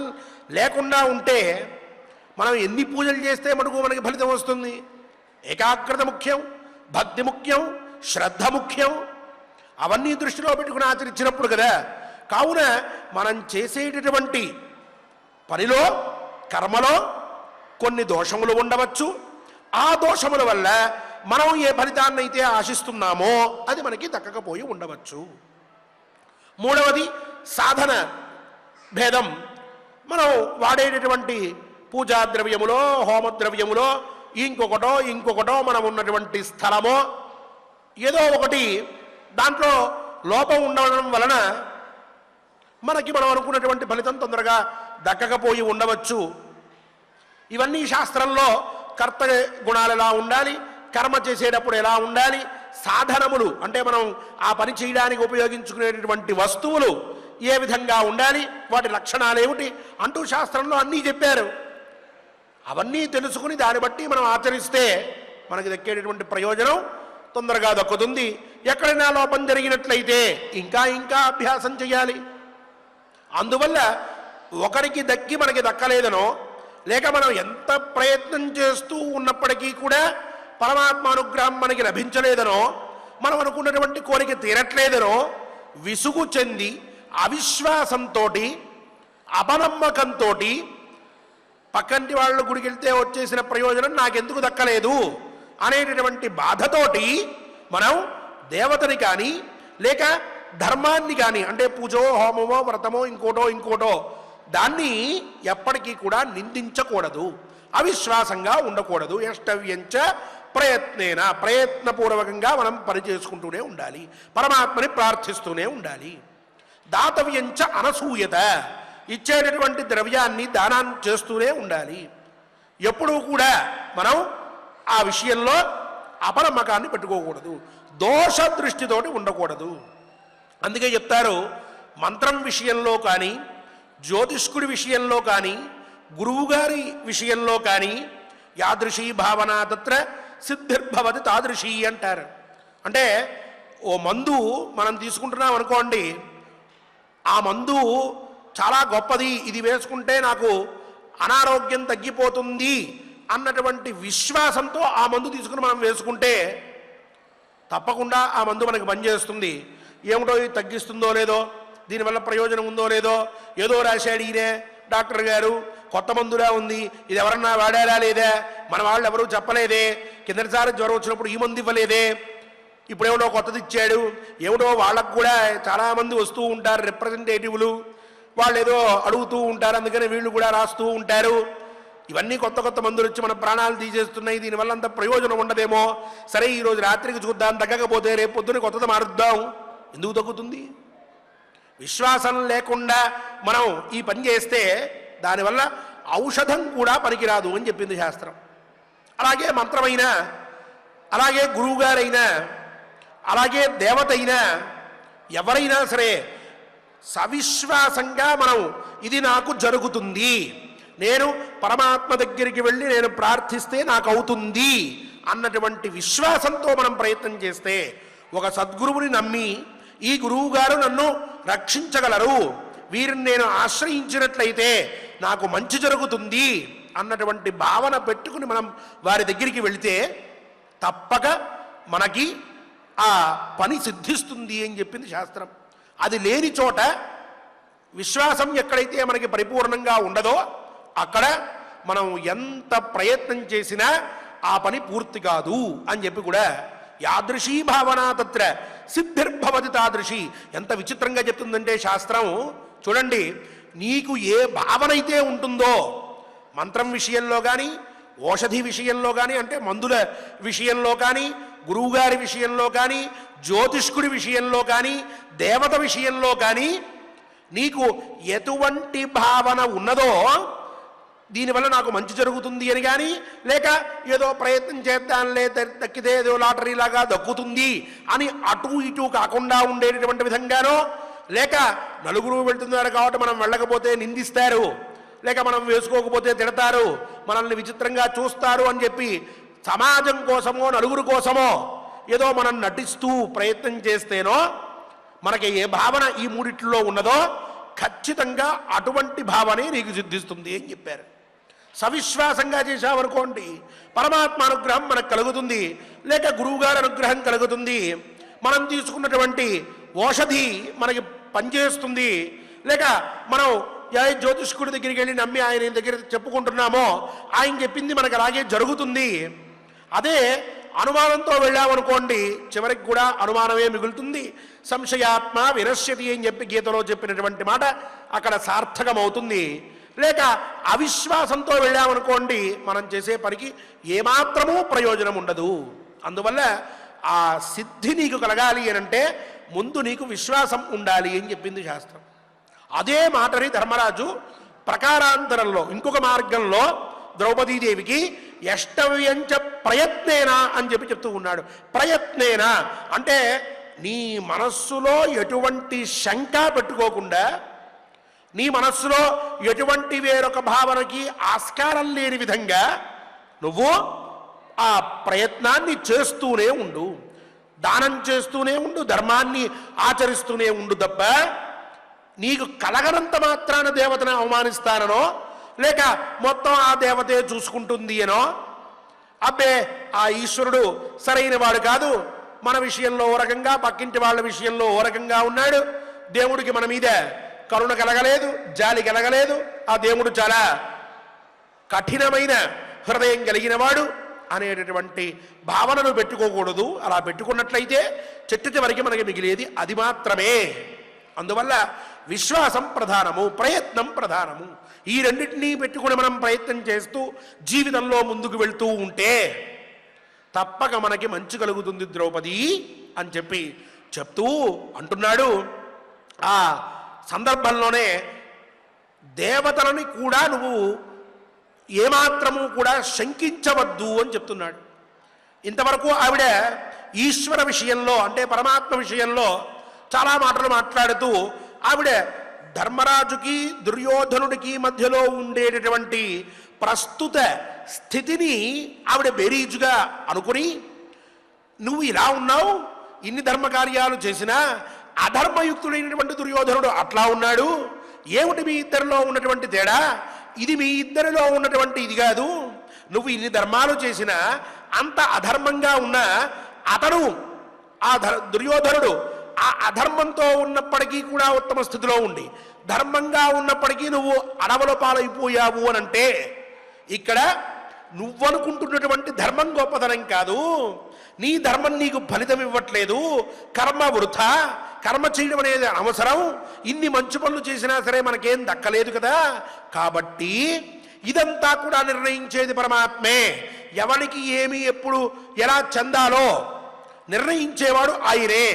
లేకుండా ఉంటే మనం ఎన్ని పూజలు చేస్తే మటుకు మనకి ఫలితం వస్తుంది? ఏకాగ్రత ముఖ్యం, భక్తి ముఖ్యం, శ్రద్ధ ముఖ్యం, అవన్నీ దృష్టిలో పెట్టుకుని ఆచరించినప్పుడు కదా. కావున మనం చేసేటటువంటి పనిలో, కర్మలో కొన్ని దోషములు ఉండవచ్చు. ఆ దోషముల వల్ల మనం ఏ ఫలితాన్ని అయితే ఆశిస్తున్నామో అది మనకి దక్కకపోయి ఉండవచ్చు. మూడవది సాధన భేదం. మనం వాడేటటువంటి పూజా ద్రవ్యములో, హోమద్రవ్యములో, ఇంకొకటో మనం ఉన్నటువంటి స్థలమో ఏదో ఒకటి దాంట్లో లోపం ఉండడం వలన మనకి మనం అనుకున్నటువంటి ఫలితం తొందరగా దక్కకపోయి ఉండవచ్చు. ఇవన్నీ శాస్త్రంలో కర్త గుణాలు ఎలా ఉండాలి, కర్మ చేసేటప్పుడు ఎలా ఉండాలి, సాధనములు అంటే మనం ఆ పని చేయడానికి ఉపయోగించుకునేటటువంటి వస్తువులు ఏ విధంగా ఉండాలి, వాటి లక్షణాలు ఏమిటి అంటూ శాస్త్రంలో అన్నీ చెప్పారు. అవన్నీ తెలుసుకుని దాన్ని బట్టి మనం ఆచరిస్తే మనకి దక్కేటటువంటి ప్రయోజనం తొందరగా దక్కుతుంది. ఎక్కడైనా లోపం జరిగినట్లయితే ఇంకా ఇంకా అభ్యాసం చేయాలి. అందువల్ల ఒకరికి దక్కి మనకి దక్కలేదనో, లేక మనం ఎంత ప్రయత్నం చేస్తూ ఉన్నప్పటికీ కూడా పరమాత్మ అనుగ్రహం మనకి లభించలేదనో, మనం అనుకున్నటువంటి కోరిక తీరట్లేదనో విసుగు చెంది అవిశ్వాసంతో, అపనమ్మకంతో, పక్కంటి వాళ్ళ గుడికి వెళ్తే వచ్చేసిన ప్రయోజనం నాకెందుకు దక్కలేదు అనేటటువంటి బాధతోటి మనం దేవతని కానీ లేక ధర్మాన్ని కానీ, అంటే పూజో హోమమో వ్రతమో ఇంకోటో దాన్ని ఎప్పటికీ కూడా నిందించకూడదు, అవిశ్వాసంగా ఉండకూడదు. యష్టవ్యంచ ప్రయత్నేన, ప్రయత్నపూర్వకంగా మనం పని చేసుకుంటూనే ఉండాలి, పరమాత్మని ప్రార్థిస్తూనే ఉండాలి. దాతవ్యంచ అనసూయత, ఇచ్చేటటువంటి ద్రవ్యాన్ని దానాన్ని చేస్తూనే ఉండాలి. ఎప్పుడూ కూడా మనం ఆ విషయంలో అపనమ్మకాన్ని పెట్టుకోకూడదు, దోష దృష్టితోటి ఉండకూడదు. అందుకే చెప్తారు, మంత్రం విషయంలో కానీ, జ్యోతిష్కుడి విషయంలో కానీ, గురువుగారి విషయంలో కానీ యాదృశీ భావన తత్ర సిద్ధిర్భవతి తాదృశీ అంటారు. అంటే ఓ మందు మనం తీసుకుంటున్నాం అనుకోండి, ఆ మందు చాలా గొప్పది, ఇది వేసుకుంటే నాకు అనారోగ్యం తగ్గిపోతుంది అన్నటువంటి విశ్వాసంతో ఆ మందు తీసుకుని మనం వేసుకుంటే తప్పకుండా ఆ మందు మనకి పనిచేస్తుంది. ఏమిటో ఇది తగ్గిస్తుందో లేదో, దీనివల్ల ప్రయోజనం ఉందో లేదో, ఏదో రాశాడు ఈయనే డాక్టర్ గారు, కొత్త మందులా ఉంది, ఇది ఎవరన్నా వాడారా లేదా, మన వాళ్ళు ఎవరూ చెప్పలేదే, కిందటిసారి జ్వరం వచ్చినప్పుడు ఈ మందు ఇవ్వలేదే, ఇప్పుడేమిటో కొత్తది ఇచ్చాడు, ఏమిటో వాళ్ళకు కూడా చాలామంది వస్తూ ఉంటారు రిప్రజెంటేటివ్లు, వాళ్ళు ఏదో అడుగుతూ ఉంటారు, అందుకని వీళ్ళు కూడా రాస్తూ ఉంటారు. ఇవన్నీ కొత్త కొత్త మందులు వచ్చి మన ప్రాణాలు తీసేస్తున్నాయి, దీనివల్ల అంత ప్రయోజనం ఉండదేమో, సరే ఈరోజు రాత్రికి చూద్దాం, తగ్గకపోతే రేపు పొద్దున కొత్తది మారుద్దాం. ఎందుకు తగ్గుతుంది? విశ్వాసం లేకుండా మనం ఈ పని చేస్తే దానివల్ల ఔషధం కూడా పనికిరాదు అని చెప్పింది శాస్త్రం. అలాగే మంత్రమైనా, అలాగే గురువుగారైనా, అలాగే దేవత అయినా, ఎవరైనా సరే సవిశ్వాసంగా మనం ఇది నాకు జరుగుతుంది, నేను పరమాత్మ దగ్గరికి వెళ్ళి నేను ప్రార్థిస్తే నాకు అవుతుంది అన్నటువంటి విశ్వాసంతో మనం ప్రయత్నం చేస్తే, ఒక సద్గురువుని నమ్మి ఈ గురువు గారు నన్ను రక్షించగలరు, వీరిని నేను ఆశ్రయించినట్లయితే నాకు మంచి జరుగుతుంది అన్నటువంటి భావన పెట్టుకుని మనం వారి దగ్గరికి వెళితే తప్పక మనకి ఆ పని సిద్ధిస్తుంది అని చెప్పింది శాస్త్రం. అది లేని చోట విశ్వాసం ఎక్కడైతే మనకి పరిపూర్ణంగా ఉండదో అక్కడ మనం ఎంత ప్రయత్నం చేసినా ఆ పని పూర్తి కాదు అని చెప్పి కూడా యాదృశీ భావన తత్ర సిద్ధిర్భవతి తాదృశి. ఎంత విచిత్రంగా చెప్తుందంటే శాస్త్రం, చూడండి, నీకు ఏ భావన అయితే ఉంటుందో మంత్రం విషయంలో కానీ, ఓషధి విషయంలో కానీ, అంటే మందుల విషయంలో కానీ, గురువుగారి విషయంలో కానీ, జ్యోతిష్కుడి విషయంలో కానీ, దేవత విషయంలో కానీ నీకు ఎటువంటి భావన ఉన్నదో దీనివల్ల నాకు మంచి జరుగుతుంది అని కానీ, లేక ఏదో ప్రయత్నం చేద్దాంలే దక్కితే ఏదో లాటరీలాగా దక్కుతుంది అని అటు ఇటు కాకుండా ఉండేటటువంటి విధంగానో, లేక నలుగురు వెళ్తున్నారు కాబట్టి మనం వెళ్ళకపోతే నిందిస్తారు, లేక మనం వేసుకోకపోతే తిడతారు, మనల్ని విచిత్రంగా చూస్తారు అని చెప్పి సమాజం కోసమో నలుగురు కోసమో ఏదో మనం నటిస్తూ ప్రయత్నం చేస్తేనో మనకి ఏ భావన ఈ మూడిట్లో ఉన్నదో ఖచ్చితంగా అటువంటి భావనే నీకు సిద్ధిస్తుంది అని చెప్పారు. సవిశ్వాసంగా చేశామనుకోండి పరమాత్మ అనుగ్రహం మనకు కలుగుతుంది, లేక గురువుగారి అనుగ్రహం కలుగుతుంది, మనం తీసుకున్నటువంటి ఓషధి మనకి పనిచేస్తుంది, లేక మనం ఏ జ్యోతిష్కుడి దగ్గరికి వెళ్ళి నమ్మి ఆయన దగ్గర చెప్పుకుంటున్నామో ఆయన చెప్పింది మనకు అలాగే జరుగుతుంది. అదే అనుమానంతో వెళ్ళామనుకోండి చివరికి కూడా అనుమానమే మిగులుతుంది. సంశయాత్మ వినశ్యతి అని చెప్పి గీతలో చెప్పినటువంటి మాట అక్కడ సార్థకమవుతుంది. లేక అవిశ్వాసంతో వెళ్ళామనుకోండి మనం చేసే పనికి ఏమాత్రమూ ప్రయోజనం ఉండదు. అందువల్ల ఆ సిద్ధి నీకు కలగాలి అనంటే ముందు నీకు విశ్వాసం ఉండాలి అని చెప్పింది శాస్త్రం. అదే మాటని ధర్మరాజు ప్రకారాంతరంలో ఇంకొక మార్గంలో ద్రౌపదీదేవికి యష్టవ్యంచ ప్రయత్నేనా అని చెప్పి చెప్తూ ఉన్నాడు. ప్రయత్నేనా అంటే నీ మనస్సులో ఎటువంటి శంక పెట్టుకోకుండా, నీ మనస్సులో ఎటువంటి వేరొక భావనకి ఆస్కారం లేని విధంగా నువ్వు ఆ ప్రయత్నాన్ని చేస్తూనే ఉండు, దానం చేస్తూనే ఉండు, ధర్మాన్ని ఆచరిస్తూనే ఉండు తప్ప నీకు కలగనంత మాత్రాన దేవతను అవమానిస్తానో, లేక మొత్తం ఆ దేవతే చూసుకుంటుంది అనో, అబ్బే ఆ ఈశ్వరుడు సరైన వాడు కాదు, మన విషయంలో ఓ రకంగా, పక్కింటి వాళ్ళ విషయంలో ఓ రకంగా ఉన్నాడు, దేవుడికి మన మీద కరుణ కలగలేదు, జాలి కలగలేదు, ఆ దేవుడు చాలా కఠినమైన హృదయం కలిగిన వాడు అనేటటువంటి భావనను పెట్టుకోకూడదు. అలా పెట్టుకున్నట్లయితే చెట్టు చివరికి మనకి మిగిలేది అది మాత్రమే. అందువల్ల విశ్వాసం ప్రధానము, ప్రయత్నం ప్రధానము. ఈ రెండింటినీ పెట్టుకుని మనం ప్రయత్నం చేస్తూ జీవితంలో ముందుకు వెళ్తూ ఉంటే తప్పక మనకి మంచి కలుగుతుంది ద్రౌపది అని చెప్పి చెప్తూ అంటున్నాడు. ఆ సందర్భంలోనే దేవతలని కూడా నువ్వు ఏమాత్రము కూడా శంకించవద్దు అని చెప్తున్నాడు. ఇంతవరకు ఆవిడ ఈశ్వర విషయంలో అంటే పరమాత్మ విషయంలో చాలా మాటలు మాట్లాడుతూ ఆవిడ ధర్మరాజుకి దుర్యోధనుడికి మధ్యలో ఉండేటటువంటి ప్రస్తుత స్థితిని ఆవిడ బేరీజుగా అనుకుని, నువ్వు ఇలా ఉన్నావు, ఇన్ని ధర్మకార్యాలు చేసినా అధర్మయుక్తుడైనటువంటి దుర్యోధనుడు అట్లా ఉన్నాడు, ఏమిటి మీ ఇద్దరిలో ఉన్నటువంటి తేడా? ఇది మీ ఇద్దరిలో ఉన్నటువంటి ఇది కాదు, నువ్వు ఇన్ని ధర్మాలు చేసినా అంత అధర్మంగా ఉన్నా అతను ఆ దుర్యోధనుడు ఆ అధర్మంతో ఉన్నప్పటికీ కూడా ఉత్తమ స్థితిలో ఉండి ధర్మంగా ఉన్నప్పటికీ నువ్వు అడవుల పాలైపోయావు అని అంటే ఇక్కడ నువ్వనుకుంటున్నటువంటి ధర్మం గొప్పతనం కాదు, నీ ధర్మం నీకు ఫలితం ఇవ్వట్లేదు, కర్మ వృథా, కర్మ చేయడం అనేది అవసరం, ఇన్ని మంచి పనులు చేసినా సరే మనకేం దక్కలేదు కదా. కాబట్టి ఇదంతా కూడా నిర్ణయించేది పరమాత్మే. ఎవరికి ఏమి ఎప్పుడు ఎలా చెందాలో నిర్ణయించేవాడు ఆయనే.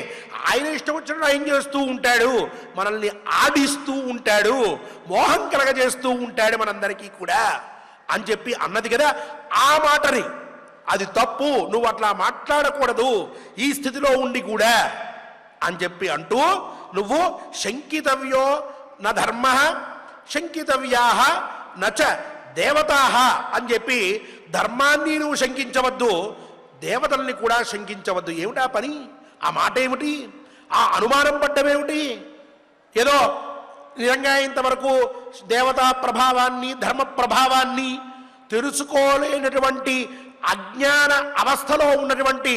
ఆయన ఇష్టం వచ్చినట్టు ఆయన చేస్తూ ఉంటాడు, మనల్ని ఆడిస్తూ ఉంటాడు, మోహం కలగజేస్తూ ఉంటాడు మనందరికీ కూడా అని చెప్పి అన్నది కదా. ఆ మాటని అది తప్పు, నువ్వు అట్లా మాట్లాడకూడదు ఈ స్థితిలో ఉండి కూడా అని చెప్పి అంటూ, నువ్వు శంకితవ్యో న ధర్మ శంకితవ్యా నచ దేవతా అని చెప్పి ధర్మాన్ని నువ్వు శంకించవద్దు, దేవతల్ని కూడా శంకించవద్దు. ఏమిటా పని? ఆ మాట ఏమిటి? ఆ అనుమానం పడ్డమేమిటి? ఏదో నిజంగా ఇంతవరకు దేవతా ప్రభావాన్ని ధర్మ ప్రభావాన్ని తెలుసుకోలేనటువంటి అజ్ఞాన అవస్థలో ఉన్నటువంటి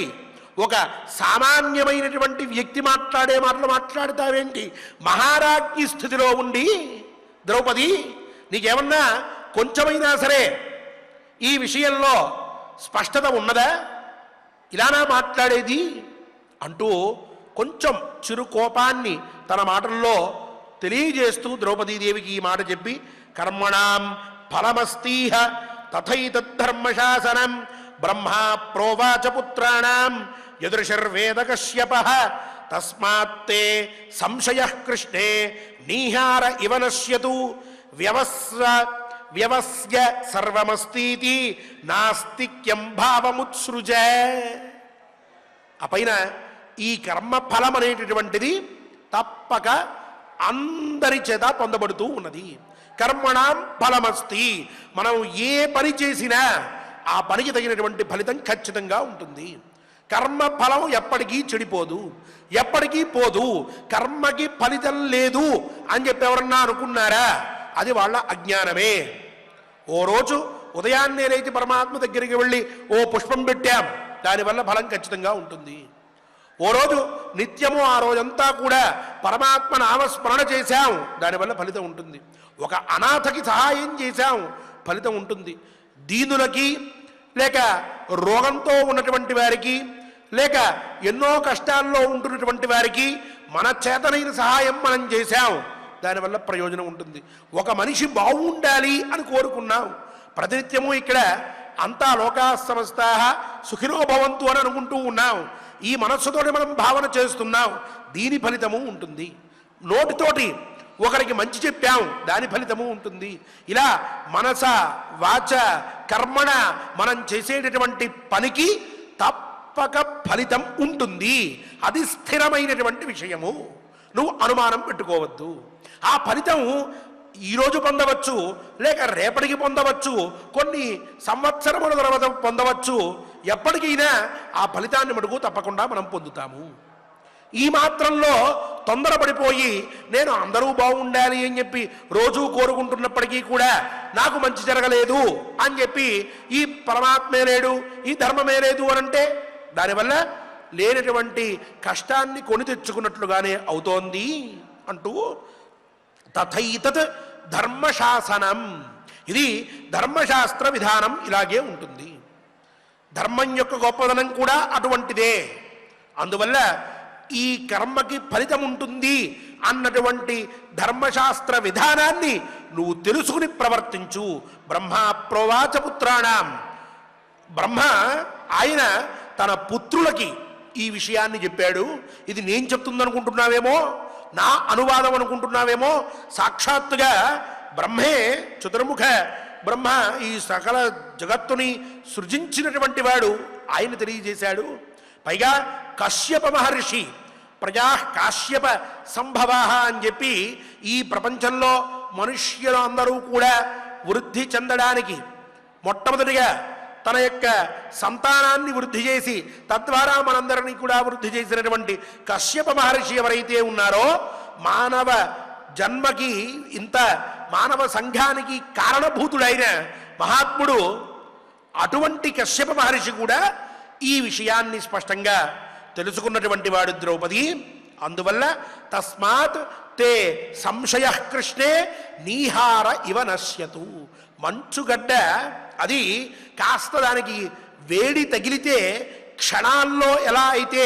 ఒక సామాన్యమైనటువంటి వ్యక్తి మాట్లాడే మాటలు మాట్లాడతావేంటి? మహారాజ్ఞి స్థితిలో ఉండి ద్రౌపది, నీకేమన్నా కొంచెమైనా సరే ఈ విషయంలో స్పష్టత ఉన్నదా? ఇలానా మాట్లాడేది అంటూ కొంచెం చిరు కోపాన్ని తన మాటల్లో తెలియజేస్తూ ద్రౌపదీదేవికి ఈ మాట చెప్పి, కర్మణాం ఫలమస్తీహ తథైతద్ధర్మశాసనం బ్రహ్మా ప్రోవాచ పుత్రాణం యదృశర్వేద కశ్యపః తస్మాత్తే సంశయః కృష్ణే నీహార ఇవ నశ్యతు వ్యవస్య సర్వమస్తీతి నాస్తిక్యం భావముత్సృజ. ఆ పైన ఈ కర్మఫలం అనేటటువంటిది తప్పక అందరి చేత పొందబడుతూ ఉన్నది. కర్మణాం ఫలమస్తి, మనం ఏ పని చేసినా ఆ పనికి తగినటువంటి ఫలితం ఖచ్చితంగా ఉంటుంది. కర్మ ఫలం ఎప్పటికీ చెడిపోదు, ఎప్పటికీ పోదు. కర్మకి ఫలితం లేదు అని చెప్పి ఎవరన్నా అనుకున్నారా? అది వాళ్ళ అజ్ఞానమే. ఓ రోజు ఉదయాన్నే లేచి పరమాత్మ దగ్గరికి వెళ్ళి ఓ పుష్పం పెట్టాం, దానివల్ల ఫలం ఖచ్చితంగా ఉంటుంది. ఓ రోజు నిత్యము ఆ రోజంతా కూడా పరమాత్మ నామస్మరణ చేశాం, దానివల్ల ఫలితం ఉంటుంది. ఒక అనాథకి సహాయం చేశాం, ఫలితం ఉంటుంది. దీనులకి, లేక రోగంతో ఉన్నటువంటి వారికి, లేక ఎన్నో కష్టాల్లో ఉంటున్నటువంటి వారికి మన చేతనైన సహాయం మనం చేశాం, దానివల్ల ప్రయోజనం ఉంటుంది. ఒక మనిషి బాగుండాలి అని కోరుకున్నాం, ప్రతినిత్యము ఇక్కడ అంతా లోకా సమస్తాః సుఖినో భవంతు అని అనుకుంటూ ఉన్నాం. ఈ మనస్సుతోటి మనం భావన చేస్తున్నాం, దీని ఫలితము ఉంటుంది. నోటితోటి ఒకరికి మంచి చెప్పాం, దాని ఫలితము ఉంటుంది. ఇలా మనస వాచ కర్మణ మనం చేసేటటువంటి పనికి తప్పక ఫలితం ఉంటుంది. అది స్థిరమైనటువంటి విషయము. నువ్వు అనుమానం పెట్టుకోవద్దు. ఆ ఫలితం ఈరోజు పొందవచ్చు, లేక రేపటికి పొందవచ్చు, కొన్ని సంవత్సరముల తర్వాత పొందవచ్చు. ఎప్పటికైనా ఆ ఫలితాన్ని మటుకు తప్పకుండా మనం పొందుతాము. ఈ మాత్రంలో తొందరపడిపోయి నేను అందరూ బాగుండాలి అని చెప్పి రోజూ కోరుకుంటున్నప్పటికీ కూడా నాకు మంచి జరగలేదు అని చెప్పి ఈ పరమాత్మే లేడు, ఈ ధర్మమే లేదు అనంటే దానివల్ల లేనటువంటి కష్టాన్ని కొని తెచ్చుకున్నట్లుగానే అవుతోంది అంటూ తథైతత్ ధర్మశాసనం. ఇది ధర్మశాస్త్ర విధానం ఇలాగే ఉంటుంది. ధర్మం యొక్క గొప్పదనం కూడా అటువంటిదే. అందువల్ల ఈ కర్మకి ఫలితం ఉంటుంది అన్నటువంటి ధర్మశాస్త్ర విధానాన్ని నువ్వు తెలుసుకుని ప్రవర్తించు. బ్రహ్మ ప్రోవాచ పుత్రాణం. బ్రహ్మ ఆయన తన పుత్రులకి ఈ విషయాన్ని చెప్పాడు. ఇది నేను చెప్తుందనుకుంటున్నావేమో, నా అనువాదం అనుకుంటున్నావేమో. సాక్షాత్తుగా బ్రహ్మే, చతుర్ముఖ బ్రహ్మ, ఈ సకల జగత్తుని సృజించినటువంటి వాడు ఆయన తెలియజేశాడు. పైగా కశ్యప మహర్షి ప్రజా కాశ్యప సంభవ అని చెప్పి ఈ ప్రపంచంలో మనుష్యులు అందరూ కూడా వృద్ధి చెందడానికి మొట్టమొదటిగా తన యొక్క సంతానాన్ని వృద్ధి చేసి తద్వారా మనందరినీ కూడా వృద్ధి చేసినటువంటి కశ్యప మహర్షి ఎవరైతే ఉన్నారో, మానవ జన్మకి ఇంత మానవ సంఘానికి కారణభూతుడైన మహాత్ముడు అటువంటి కశ్యప మహర్షి కూడా ఈ విషయాన్ని స్పష్టంగా తెలుసుకున్నటువంటి వాడు ద్రౌపది. అందువల్ల తస్మాత్ తే సంశయ కృష్ణే నీహార ఇవ నశ్యతు. మంచుగడ్డ అది కాస్త దానికి వేడి తగిలితే క్షణాల్లో ఎలా అయితే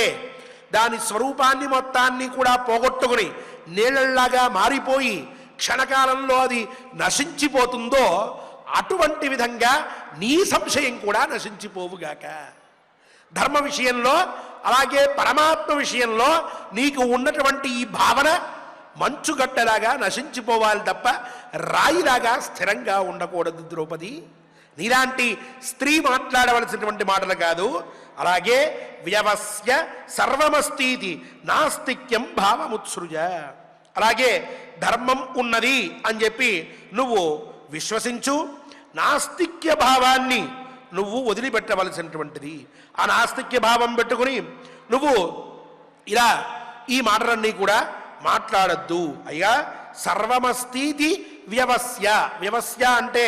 దాని స్వరూపాన్ని మొత్తాన్ని కూడా పోగొట్టుకుని నీళ్ళలాగా మారిపోయి క్షణకాలంలో అది నశించిపోతుందో అటువంటి విధంగా నీ సంశయం కూడా నశించిపోవుగాక. ధర్మ విషయంలో అలాగే పరమాత్మ విషయంలో నీకు ఉన్నటువంటి ఈ భావన మంచుగడ్డలాగా నశించిపోవాలి తప్ప రాయిలాగా స్థిరంగా ఉండకూడదు ద్రౌపది. నీలాంటి స్త్రీ మాట్లాడవలసినటువంటి మాటలు కాదు. అలాగే వ్యవస్య సర్వమస్తీతి నాస్తిక్యం భావముత్సృజ. అలాగే ధర్మం ఉన్నది అని చెప్పి నువ్వు విశ్వసించు. నాస్తిక్య భావాన్ని నువ్వు వదిలిపెట్టవలసినటువంటిది. ఆ నాస్తిక్య భావం పెట్టుకుని నువ్వు ఇలా ఈ మాటలన్నీ కూడా మాట్లాడద్దు. అయ్యా సర్వమస్తీతి వ్యవస్య. వ్యవస్య అంటే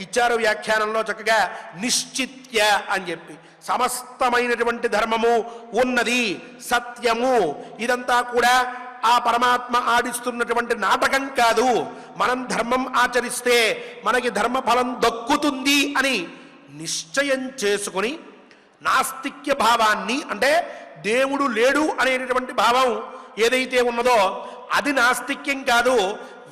ఇచ్చారు వ్యాఖ్యానంలో చక్కగా నిశ్చిత్య అని చెప్పి. సమస్తమైనటువంటి ధర్మము ఉన్నది, సత్యము. ఇదంతా కూడా ఆ పరమాత్మ ఆడిస్తున్నటువంటి నాటకం కాదు. మనం ధర్మం ఆచరిస్తే మనకి ధర్మఫలం దక్కుతుంది అని నిశ్చయం చేసుకుని నాస్తిక్య భావాన్ని, అంటే దేవుడు లేడు అనేటటువంటి భావం ఏదైతే ఉన్నదో అది నాస్తిక్యం కాదు.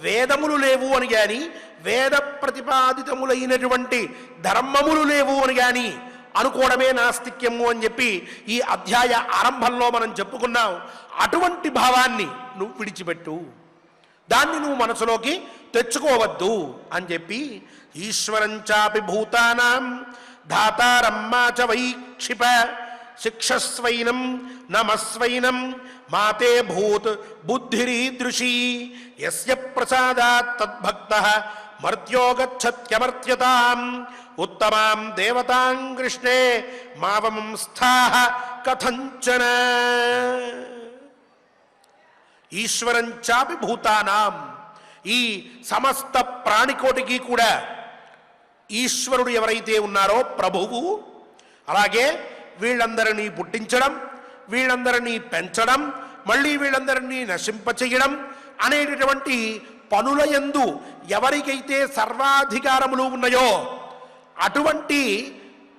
వేదములు లేవు అని కానీ, వేద ప్రతిపాదితములైనటువంటి ధర్మములు లేవు అని కానీ అనుకోవడమే నాస్తిక్యము అని చెప్పి ఈ అధ్యాయ ఆరంభంలో మనం చెప్పుకున్నాం. అటువంటి భావాన్ని నువ్వు విడిచిపెట్టు, దాన్ని నువ్వు మనసులోకి తెచ్చుకోవద్దు అని చెప్పి ఈశ్వరంచాపి భూతానాం ధాతారమ్మా చ వైక్షిప శిక్షస్వైనం నమస్వైనం మాతే భూత్ బుద్ధిరీదృశీ యస్య ప్రసాదాత్ తద్భక్తః మర్త్యో గచ్చత్యమర్త్యతాం ఉత్తమాం దేవతాం కృష్ణే మావంస్థాః కథంచన. ఈశ్వరంచాపి భూతానాం, ఈ సమస్త ప్రాణికోటికి కూడా ఈశ్వరుడు ఎవరైతే ఉన్నారో ప్రభువు, అలాగే వీళ్ళందరినీ పుట్టించడం, వీళ్ళందరినీ పెంచడం, మళ్ళీ వీళ్ళందరినీ నశింపచేయడం అనేటటువంటి పనుల యందు ఎవరికైతే సర్వాధికారములు ఉన్నాయో అటువంటి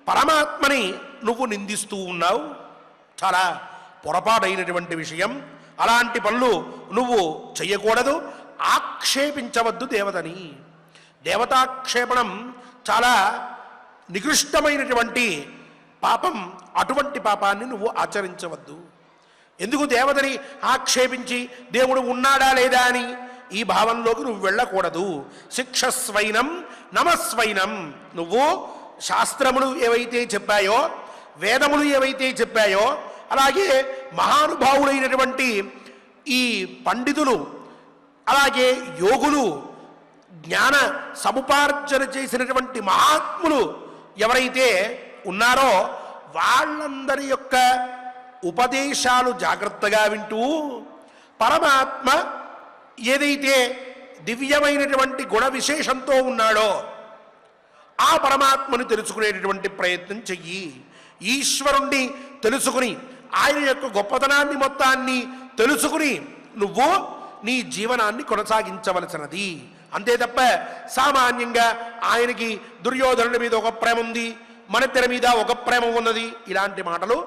పరమాత్మని నువ్వు నిందిస్తూ ఉన్నావు. చాలా పొరపాటైనటువంటి విషయం. అలాంటి పనులు నువ్వు చెయ్యకూడదు. ఆక్షేపించవద్దు దేవతని. దేవతాక్షేపణం చాలా నికృష్టమైనటువంటి పాపం. అటువంటి పాపాన్ని నువ్వు ఆచరించవద్దు. ఎందుకు దేవతని ఆక్షేపించి దేవుడు ఉన్నాడా లేదా అని ఈ భావంలోకి నువ్వు వెళ్ళకూడదు. శిక్షస్వైనం నమస్వైనం. నువ్వు శాస్త్రములు ఏవైతే చెప్పాయో వేదములు ఏవైతే చెప్పాయో అలాగే మహానుభావులైనటువంటి ఈ పండితులు అలాగే యోగులు జ్ఞాన సముపార్జన చేసినటువంటి మహాత్ములు ఎవరైతే ఉన్నారో వాళ్ళందరి యొక్క ఉపదేశాలు జాగ్రత్తగా వింటూ పరమాత్మ ఏదైతే దివ్యమైనటువంటి గుణ విశేషంతో ఉన్నాడో ఆ పరమాత్మను తెలుసుకునేటటువంటి ప్రయత్నం చెయ్యి. ఈశ్వరుణ్ణి తెలుసుకుని ఆయన యొక్క గొప్పతనాన్ని మొత్తాన్ని తెలుసుకుని నువ్వు నీ జీవనాన్ని కొనసాగించవలసినది. అంతే తప్ప సామాన్యంగా ఆయనకి దుర్యోధనుడి మీద ఒక ప్రేమ ఉంది, మన తెర మీద ఒక ప్రేమ ఉన్నది, ఇలాంటి మాటలు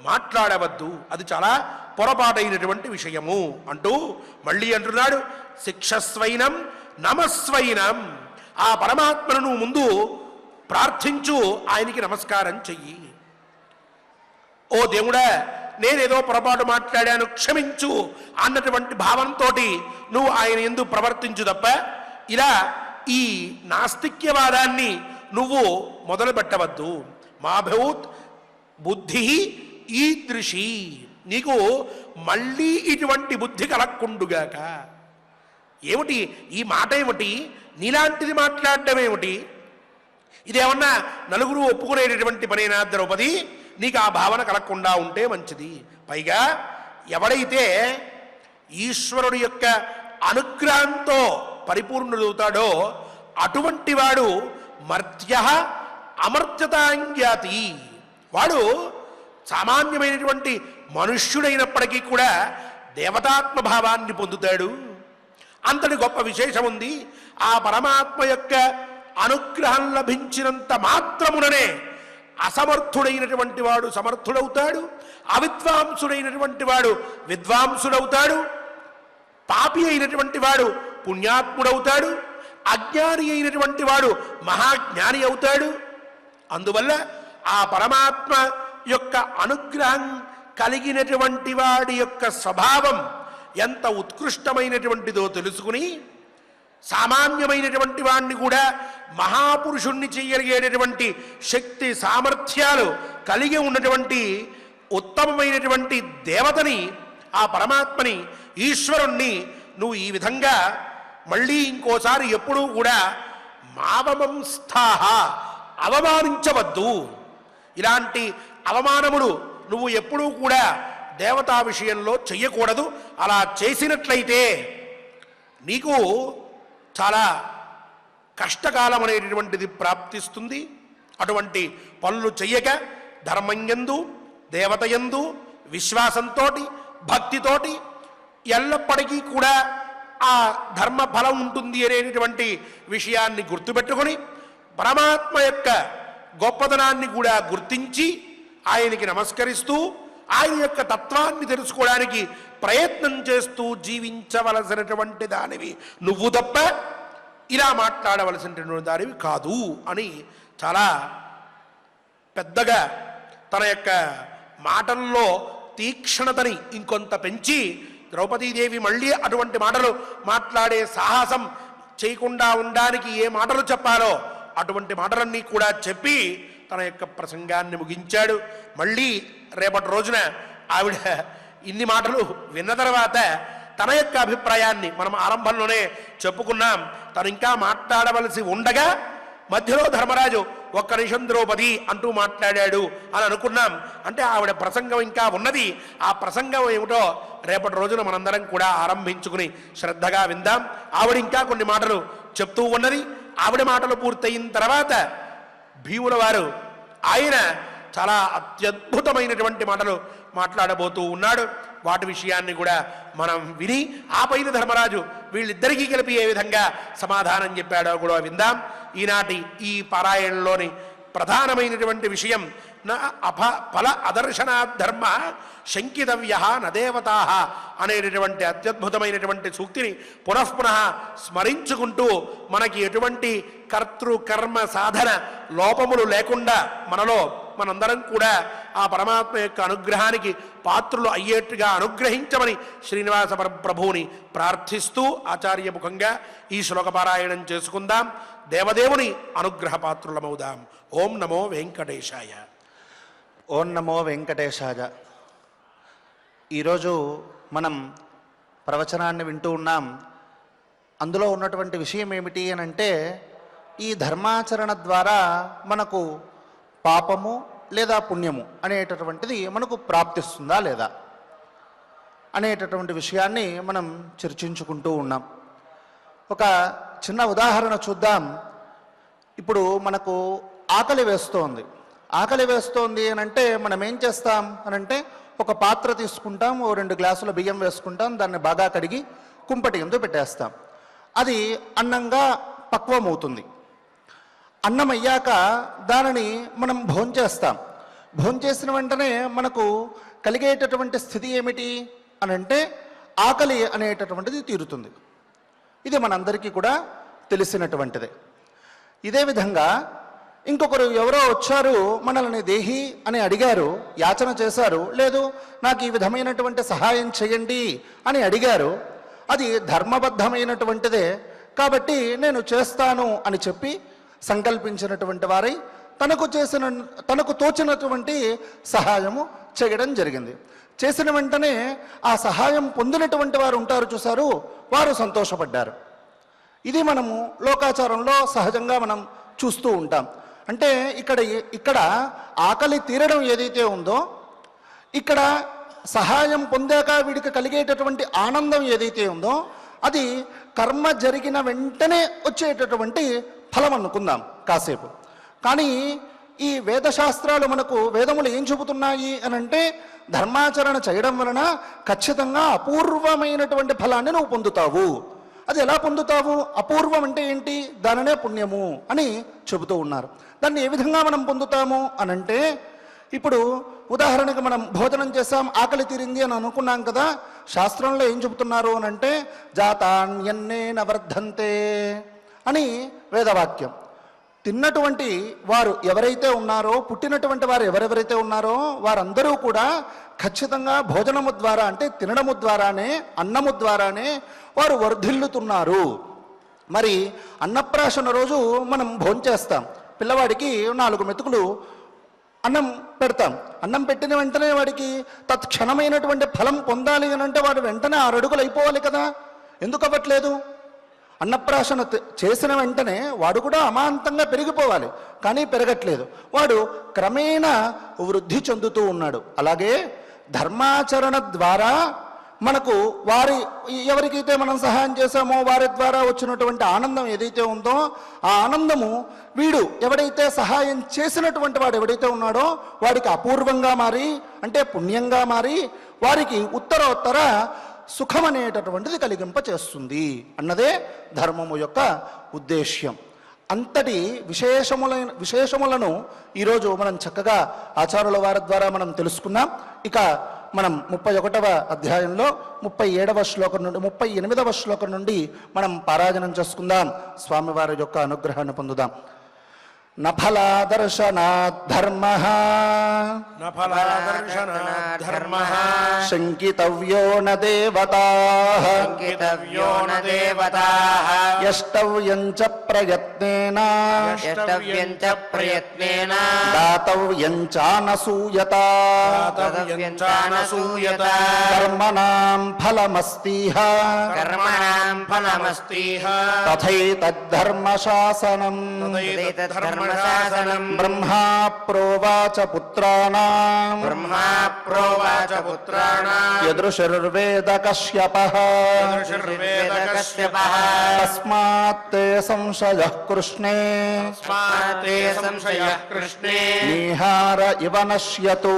మాట్లాడవద్దు. అది చాలా పొరపాటైనటువంటి విషయము అంటూ మళ్ళీ అంటున్నాడు, శిక్షస్వైనం నమస్వైనం. ఆ పరమాత్మను నువ్వు ముందు ప్రార్థించు, ఆయనకి నమస్కారం చెయ్యి. ఓ దేవుడా, నేనేదో పొరపాటు మాట్లాడాను క్షమించు అన్నటువంటి భావంతో నువ్వు ఆయన యందు ప్రవర్తించు తప్ప ఇలా ఈ నాస్తిక్యవాదాన్ని నువ్వు మొదలు పెట్టవద్దు. మా భూత్ బుద్ధి ఈదృశి, నీకు మళ్ళీ ఇటువంటి బుద్ధి కలక్కుండుగాక. ఏమిటి ఈ మాట? ఏమిటి నీలాంటిది మాట్లాడడం ఏమిటి? ఇదేమన్నా నలుగురు ఒప్పుకునేటటువంటి పనేనా ద్రౌపది? నీకు ఆ భావన కలగకుండా ఉంటే మంచిది. పైగా ఎవడైతే ఈశ్వరుడు యొక్క అనుగ్రహంతో పరిపూర్ణుడవుతాడో అటువంటి వాడు మర్త్య అమర్త్యతాంగ్యాతి. వాడు సామాన్యమైనటువంటి మనుష్యుడైనప్పటికీ కూడా దేవతాత్మ భావాన్ని పొందుతాడు. అంతటి గొప్ప విశేషం ఉంది. ఆ పరమాత్మ యొక్క అనుగ్రహం లభించినంత మాత్రముననే అసమర్థుడైనటువంటి వాడు సమర్థుడవుతాడు, అవిద్వాంసుడైనటువంటి వాడు విద్వాంసుడవుతాడు, పాపి అయినటువంటి వాడు పుణ్యాత్ముడవుతాడు, అజ్ఞాని అయినటువంటి వాడు మహాజ్ఞాని అవుతాడు. అందువల్ల ఆ పరమాత్మ యొక్క అనుగ్రహం కలిగినటువంటి వాడి యొక్క స్వభావం ఎంత ఉత్కృష్టమైనటువంటిదో తెలుసుకుని సామాన్యమైనటువంటి వాణ్ణి కూడా మహాపురుషుణ్ణి చేయగలిగేటటువంటి శక్తి సామర్థ్యాలు కలిగి ఉన్నటువంటి ఉత్తమమైనటువంటి దేవతని, ఆ పరమాత్మని, ఈశ్వరుణ్ణి నువ్వు ఈ విధంగా మళ్ళీ ఇంకోసారి ఎప్పుడూ కూడా మావమంస్థాహ అవమానించవద్దు. ఇలాంటి అవమానములు నువ్వు ఎప్పుడూ కూడా దేవతా విషయంలో చెయ్యకూడదు. అలా చేసినట్లయితే నీకు చాలా కష్టకాలం అనేటటువంటిది ప్రాప్తిస్తుంది. అటువంటి పనులు చెయ్యక ధర్మంయందు దేవతయందు విశ్వాసంతో భక్తితోటి ఎల్లప్పటికీ కూడా ఆ ధర్మ ఫలం ఉంటుంది అనేటటువంటి విషయాన్ని గుర్తుపెట్టుకొని పరమాత్మ యొక్క గొప్పతనాన్ని కూడా గుర్తించి ఆయనకి నమస్కరిస్తూ ఆయన యొక్క తత్వాన్ని తెలుసుకోవడానికి ప్రయత్నం చేస్తూ జీవించవలసినటువంటి దానివి నువ్వు తప్ప ఇలా మాట్లాడవలసినటువంటి దానివి కాదు అని చాలా పెద్దగా తన యొక్క మాటల్లో తీక్షణతని ఇంకొంత పెంచి ద్రౌపదీదేవి మళ్ళీ అటువంటి మాటలు మాట్లాడే సాహసం చేయకుండా ఉండడానికి ఏ మాటలు చెప్పాలో అటువంటి మాటలన్నీ కూడా చెప్పి తన యొక్క ప్రసంగాన్ని ముగించాడు. మళ్ళీ రేపటి రోజున ఆవిడ ఇన్ని మాటలు విన్న తర్వాత తన యొక్క అభిప్రాయాన్ని మనం ఆరంభంలోనే చెప్పుకున్నాం. తను ఇంకా మాట్లాడవలసి ఉండగా మధ్యలో ధర్మరాజు ఒక్క నిమిషం ద్రౌపది అంటూ మాట్లాడాడు అని అనుకున్నాం. అంటే ఆవిడ ప్రసంగం ఇంకా ఉన్నది. ఆ ప్రసంగం ఏమిటో రేపటి రోజున మనందరం కూడా ఆరంభించుకుని శ్రద్ధగా విందాం. ఆవిడ ఇంకా కొన్ని మాటలు చెప్తూ ఉన్నది. ఆవిడ మాటలు పూర్తయిన తర్వాత భీముల వారు ఆయన చాలా అత్యద్భుతమైనటువంటి మాటలు మాట్లాడబోతూ ఉన్నాడు. వాటి విషయాన్ని కూడా మనం విని ఆ పైన ధర్మరాజు వీళ్ళిద్దరికీ కలిపి ఏ విధంగా సమాధానం చెప్పాడో కూడా విందాం. ఈనాటి ఈ పారాయణలోని ప్రధానమైనటువంటి విషయం నా ఫల అదర్శనాద్ధర్మ శంకితవ్య నదేవతా అనేటటువంటి అత్యద్భుతమైనటువంటి సూక్తిని పునఃపునః స్మరించుకుంటూ మనకి ఎటువంటి కర్తృకర్మ సాధన లోపములు లేకుండా మనలో మనందరం కూడా ఆ పరమాత్మ యొక్క అనుగ్రహానికి పాత్రులు అయ్యేట్టుగా అనుగ్రహించమని శ్రీనివాస ప్రభువుని ప్రార్థిస్తూ ఆచార్యముఖంగా ఈ శ్లోకపారాయణం చేసుకుందాం. దేవదేవుని అనుగ్రహ పాత్రులమవుదాం. ఓం నమో వెంకటేశాయ. ఓం నమో వెంకటేశాయ. ఈరోజు మనం ప్రవచనాన్ని వింటూ ఉన్నాం. అందులో ఉన్నటువంటి విషయం ఏమిటి అని అంటే, ఈ ధర్మాచరణ ద్వారా మనకు పాపము లేదా పుణ్యము అనేటటువంటిది మనకు ప్రాప్తిస్తుందా లేదా అనేటటువంటి విషయాన్ని మనం చర్చించుకుంటూ ఉన్నాం. ఒక చిన్న ఉదాహరణ చూద్దాం. ఇప్పుడు మనకు ఆకలి వేస్తోంది. ఆకలి వేస్తోంది అని అంటే మనం ఏం చేస్తాం అని అంటే, ఒక పాత్ర తీసుకుంటాం, ఓ 2 గ్లాసుల బియ్యం వేసుకుంటాం, దాన్ని బాగా కడిగి కుంపటి ఎందు పెట్టేస్తాం. అది అన్నంగా పక్వమవుతుంది. అన్నం అయ్యాక దానిని మనం భోంచేస్తాం. భోంచేసిన వెంటనే మనకు కలిగేటటువంటి స్థితి ఏమిటి అని అంటే, ఆకలి అనేటటువంటిది తీరుతుంది. ఇది మనందరికీ కూడా తెలిసినటువంటిదే. ఇదే విధంగా ఇంకొకరు ఎవరో వచ్చారు, మనల్ని దేహి అని అడిగారు, యాచన చేశారు, లేదు నాకు ఈ విధమైనటువంటి సహాయం చేయండి అని అడిగారు. అది ధర్మబద్ధమైనటువంటిదే కాబట్టి నేను చేస్తాను అని చెప్పి సంకల్పించినటువంటి వారై తనకు తోచినటువంటి సహాయము చేయడం జరిగింది. చేసిన వెంటనే ఆ సహాయం పొందినటువంటి వారు ఉంటారు చూశారు, వారు సంతోషపడ్డారు. ఇది మనము లోకాచారంలో సహజంగా మనం చూస్తూ ఉంటాం. అంటే ఇక్కడ ఆకలి తీరడం ఏదైతే ఉందో, ఇక్కడ సహాయం పొందాక వీడికి కలిగేటటువంటి ఆనందం ఏదైతే ఉందో, అది కర్మ జరిగిన వెంటనే వచ్చేటటువంటి ఫలం అనుకుందాం కాసేపు. కానీ ఈ వేదశాస్త్రాలు మనకు, వేదములు ఏం చెబుతున్నాయి అని అంటే, ధర్మాచరణ చేయడం వలన ఖచ్చితంగా అపూర్వమైనటువంటి ఫలాన్ని నువ్వు పొందుతావు. అది ఎలా పొందుతావు? అపూర్వం అంటే ఏంటి? దానినే పుణ్యము అని చెబుతూ ఉన్నారు. దాన్ని ఏ విధంగా మనం పొందుతాము అనంటే, ఇప్పుడు ఉదాహరణకు మనం భోజనం చేసాం, ఆకలి తీరింది అని అనుకున్నాం కదా. శాస్త్రంలో ఏం చెబుతున్నారు అని అంటే, జాతాన్యన్నేన వర్ధంతే అని వేదవాక్యం. తిన్నటువంటి వారు ఎవరైతే ఉన్నారో, పుట్టినటువంటి వారు ఎవరెవరైతే ఉన్నారో వారందరూ కూడా ఖచ్చితంగా భోజనము ద్వారా, అంటే తినడము ద్వారానే, అన్నము ద్వారానే వారు వర్ధిల్లుతున్నారు. మరి అన్నప్రాశన రోజు మనం భోంచేస్తాం. పిల్లవాడికి 4 మెతుకులు అన్నం పెడతాం. అన్నం పెట్టిన వెంటనే వాడికి తత్క్షణమైనటువంటి ఫలం పొందాలి అని అంటే వాడు వెంటనే 6 అడుగులు అయిపోవాలి కదా. ఎందుకు అవ్వట్లేదు? అన్నప్రాశన చేసిన వెంటనే వాడు కూడా అమాంతంగా పెరిగిపోవాలి, కానీ పెరగట్లేదు. వాడు క్రమేణా వృద్ధి చెందుతూ ఉన్నాడు. అలాగే ధర్మాచరణ ద్వారా మనకు ఎవరికైతే మనం సహాయం చేశామో వారి ద్వారా వచ్చినటువంటి ఆనందం ఏదైతే ఉందో, ఆ ఆనందము వీడు ఎవడైతే సహాయం చేసినటువంటి వాడు ఎవడైతే ఉన్నాడో వాడికి అపూర్వంగా మారి, అంటే పుణ్యంగా మారి, వారికి ఉత్తరోత్తర సుఖం అనేటటువంటిది కలిగింపచేస్తుంది అన్నదే ధర్మము యొక్క ఉద్దేశ్యం. అంతటి విశేషములను ఈరోజు మనం చక్కగా ఆచార్యుల వారి ద్వారా మనం తెలుసుకున్నాం. ఇక మనం 31వ అధ్యాయంలో 37వ శ్లోకం నుండి 38వ శ్లోకం నుండి మనం పారాయణం చేసుకుందాం. స్వామివారి యొక్క అనుగ్రహాన్ని పొందుదాం. నఫలాదర్శనాత్ ధర్మః శంకితవ్యో న దేవతాః యష్టవ్యం చ ప్రయత్నేన దాతవ్యం చానసూయత కర్మణాం ఫలమస్తీహ తథైతద్ధర్మశాసనం. బ్రహ్మా ప్రోవాచ పుత్రాణాం యదృశిర్వేద కశ్యపః తస్మాత్ తే సంశయః కృష్ణే నీహార ఇవ నశ్యతు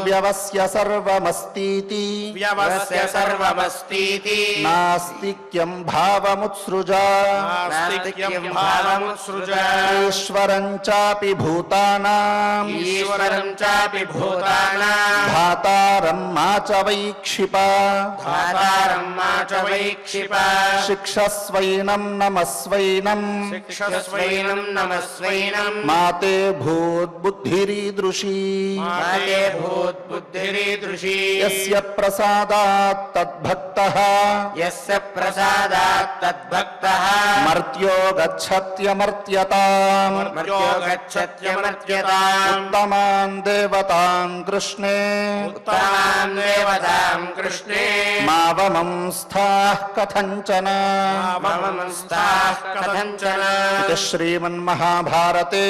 వ్యవస్య సర్వమస్తీతి నాస్తిక్యం భావముత్సృజ ఈశ్వరం చాపి భూతానాం ధాతారం మా చ వైక్షిప శిక్షస్వైనం నమస్వైనం మాతే భూద్బుద్ధిరీదృశీ యస్య ప్రసాదాత్ తద్భక్తః మర్త్యో गच्छत्यमर्त्यताम् मर्त्यो गच्छत्यमर्त्यताम् उत्तमान् देवतान् कृष्णे उत्तमान् देवताम् कृष्णे मावमंस्थाः कथञ्चन ममंस्ताः कथञ्चन इति श्रीमन्महाभारते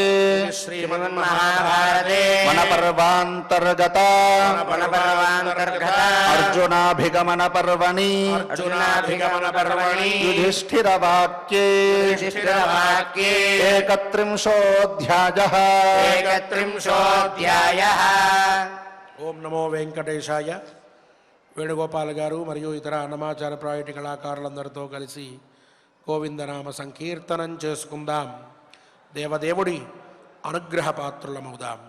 श्रीमन्महाभारते वनपर्वान्तर्गता वनपर्वान्तर्गता अर्जुनाभिगमनपर्वणि अर्जुनाभिगमनपर्वणि युधिष्ठिरवाक्ये युधिष्ठिरवाक्ये एकत्रिंशोऽध्यायः एकत्रिंशोऽध्यायः ఓం నమో వెంకటేశాయ. వేణుగోపాల్ గారు మరియు ఇతర అన్నమాచార ప్రాయటి కళాకారులందరితో కలిసి గోవిందనామ సంకీర్తనం చేసుకుందాం. దేవదేవుడి అనుగ్రహ పాత్రులమవుదాం.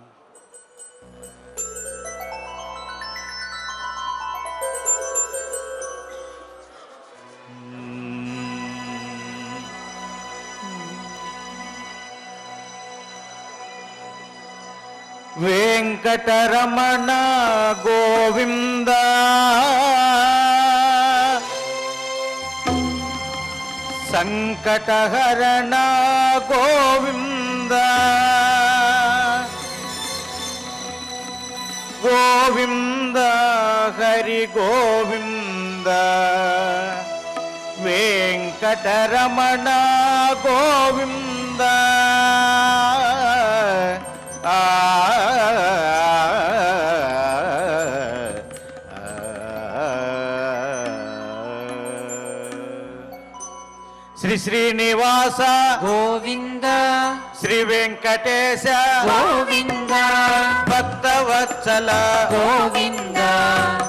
వెంకటరమణ గోవింద సంకటహరణ గోవింద గోవింద హరి గోవింద వెంకటరమణ గోవింద శ్రీ శ్రీనివాస గోవింద శ్రీ వెంకటేశ గోవింద భక్తవత్సల గోవింద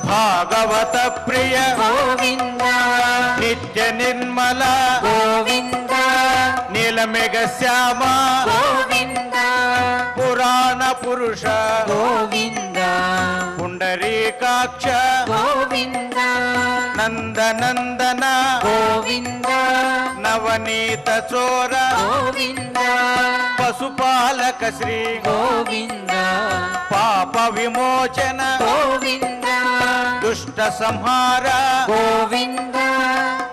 భాగవత ప్రియ గోవింద నిత్య నిర్మల గోవింద నీలమేఘ శ్యామ గోవింద పురాణ పురుష గోవింద పుండరీకాక్ష గోవింద నందనందన గోవింద నవనీత చోర గోవింద పశుపాలక శ్రీ గోవింద పాప విమోచన గోవింద దుష్ట సంహార గోవింద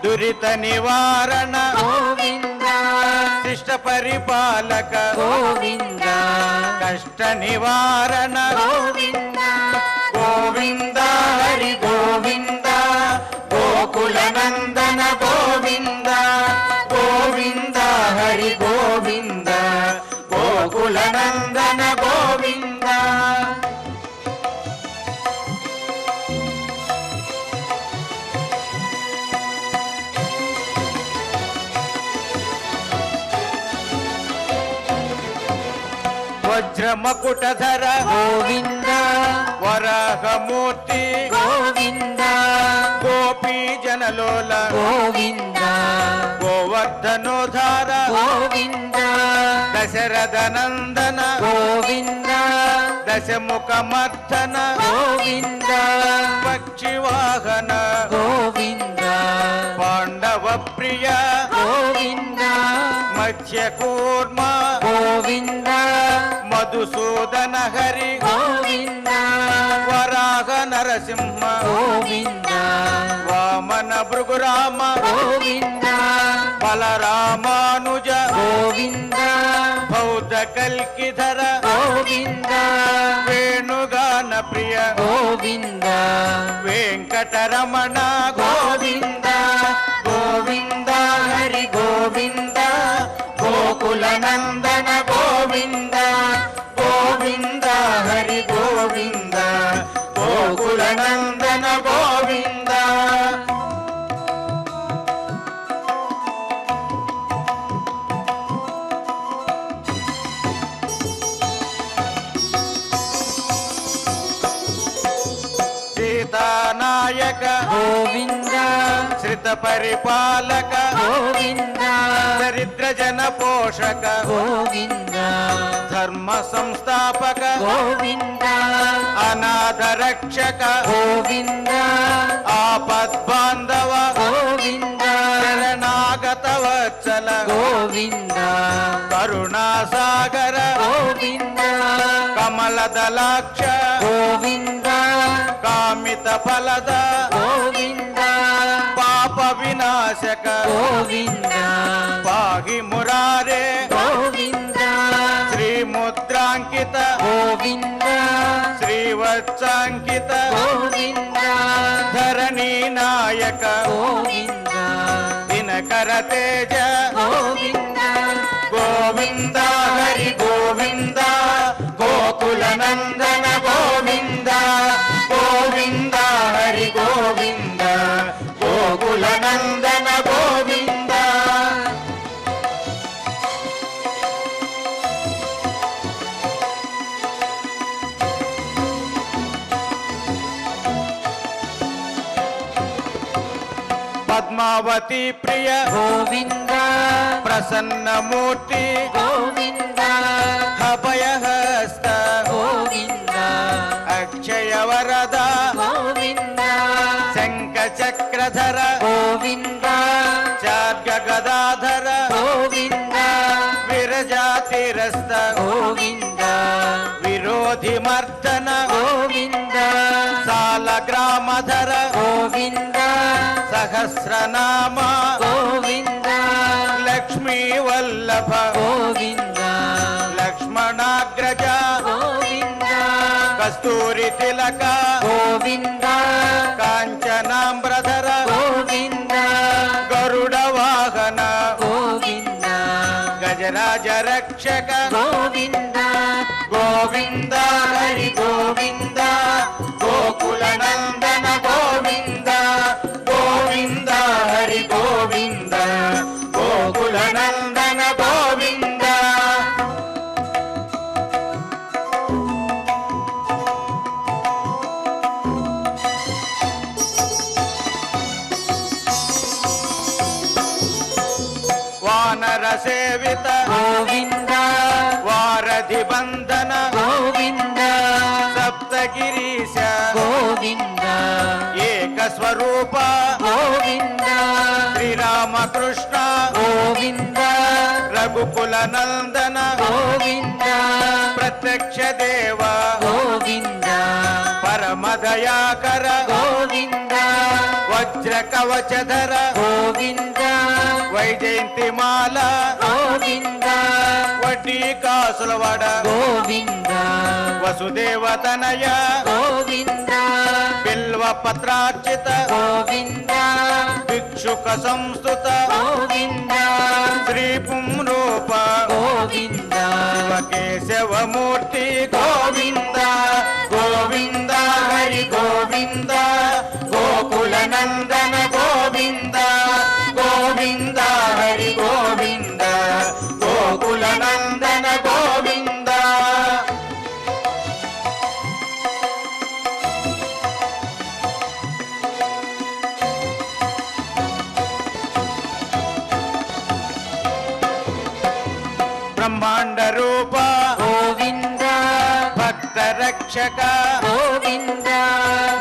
దురిత నివారణ గోవింద శిష్ట పరిపాలక గోవింద కష్ట నివారణ గోవింద గోవింద హరి గోవింద గోకుల నందన గోవింద గోవింద హరి గోవింద గోకుల నందన గోవింద వజ్రమకుటధర గోవింద వరాహమూర్తి గోవింద గోపీ జనలోల గోవింద గోవర్ధనోధార గోవింద దశరథ నందన గోవింద దశముఖమర్ధన గోవింద పక్షివాహన గోవింద పాండవ ప్రియ గోవింద మత్స్యకూర్మ గోవింద మధుసూదన హరి గోవింద వరాహ నరసింహ గోవింద వామన భృగురామ గోవింద బలరామానుజ గోవింద బౌద్ధ కల్కిధర గోవింద వేణుగాన ప్రియ గోవింద వెంకటరమణ గోవింద గోవింద హరి గోవింద గోకుల నందన గోవింద గోవింద హరి గోవింద గోకుల నందన గోవింద సీతానాయక గోవింద శ్రిత పరిపాలక గోవింద దరిద్ర జన పోషక గోవింద ధర్మ సంస్థాపక గోవింద అనాథ రక్షక గోవింద ఆపద్బాంధవ గోవింద శరణాగత వత్సల గోవింద కరుణాసాగర గోవింద కమలదలాక్ష గోవింద కామిత ఫలద గోవింద పాప వినాశక గోవింద పాగి మురారే గోవింద శ్రీముద్రాంకిత గోవింద శ్రీవత్సాంకిత గోవింద ధరణీ నాయక గోవింద దినకర తేజ గోవింద గోవింద హరి గోవింద గోకుల నందన గోవింద గోవింద హరి గోవింద గోకుల నందన గోవింద. పద్మావతి ప్రియ గోవింద ప్రసన్నమూర్తి గోవింద అభయహస్త గోవింద అక్షయ వరద గోవింద శంఖ చక్రధర గోవింద చార్గ గదాధర గోవింద విరజాతిరస్త గోవింద విరోధి మర్దన గోవింద సాల గ్రామధర గోవింద సహస్రనామ గోవింద లక్ష్మీ వల్లభ గోవింద లక్ష్మణాగ్రజ గోవింద కస్తూరి తిలక గోవింద కాంచనాంబ్రధర గోవింద గరుడ వాహన గోవింద గజరాజ రక్షక గోవింద గోవింద హరి గోవింద గోకుల నందన గోవింద గోవింద హరి గోవింద గోకుల నందన గోవింద. వానర సేవిత గోవింద వారధి బంధన గోవింద సప్తగిరీశ గోవింద ఏక స్వరూప గోవింద శ్రీరామకృష్ణ గోవింద రఘుకుల నందన గోవింద ప్రత్యక్ష దేవ గోవింద పరమదయాకర గోవింద వజ్ర కవచధర గోవింద వైజయంతి మాల గోవింద వడ్డీ కాసులవాడ గోవింద వసుదేవ తనయ గోవింద బిల్వ పత్రార్చిత గోవింద భిక్షుక సంస్థుత గోవింద శ్రీ పుంరూప గోవింద కేశవమూర్తి గోవింద గోవింద హరి గోవింద గోకుల నందన గోవింద గోవింద హరి గోవింద గోకుల నందన గోవింద. బ్రహ్మాండ రూప గోవింద భక్త రక్షక గోవింద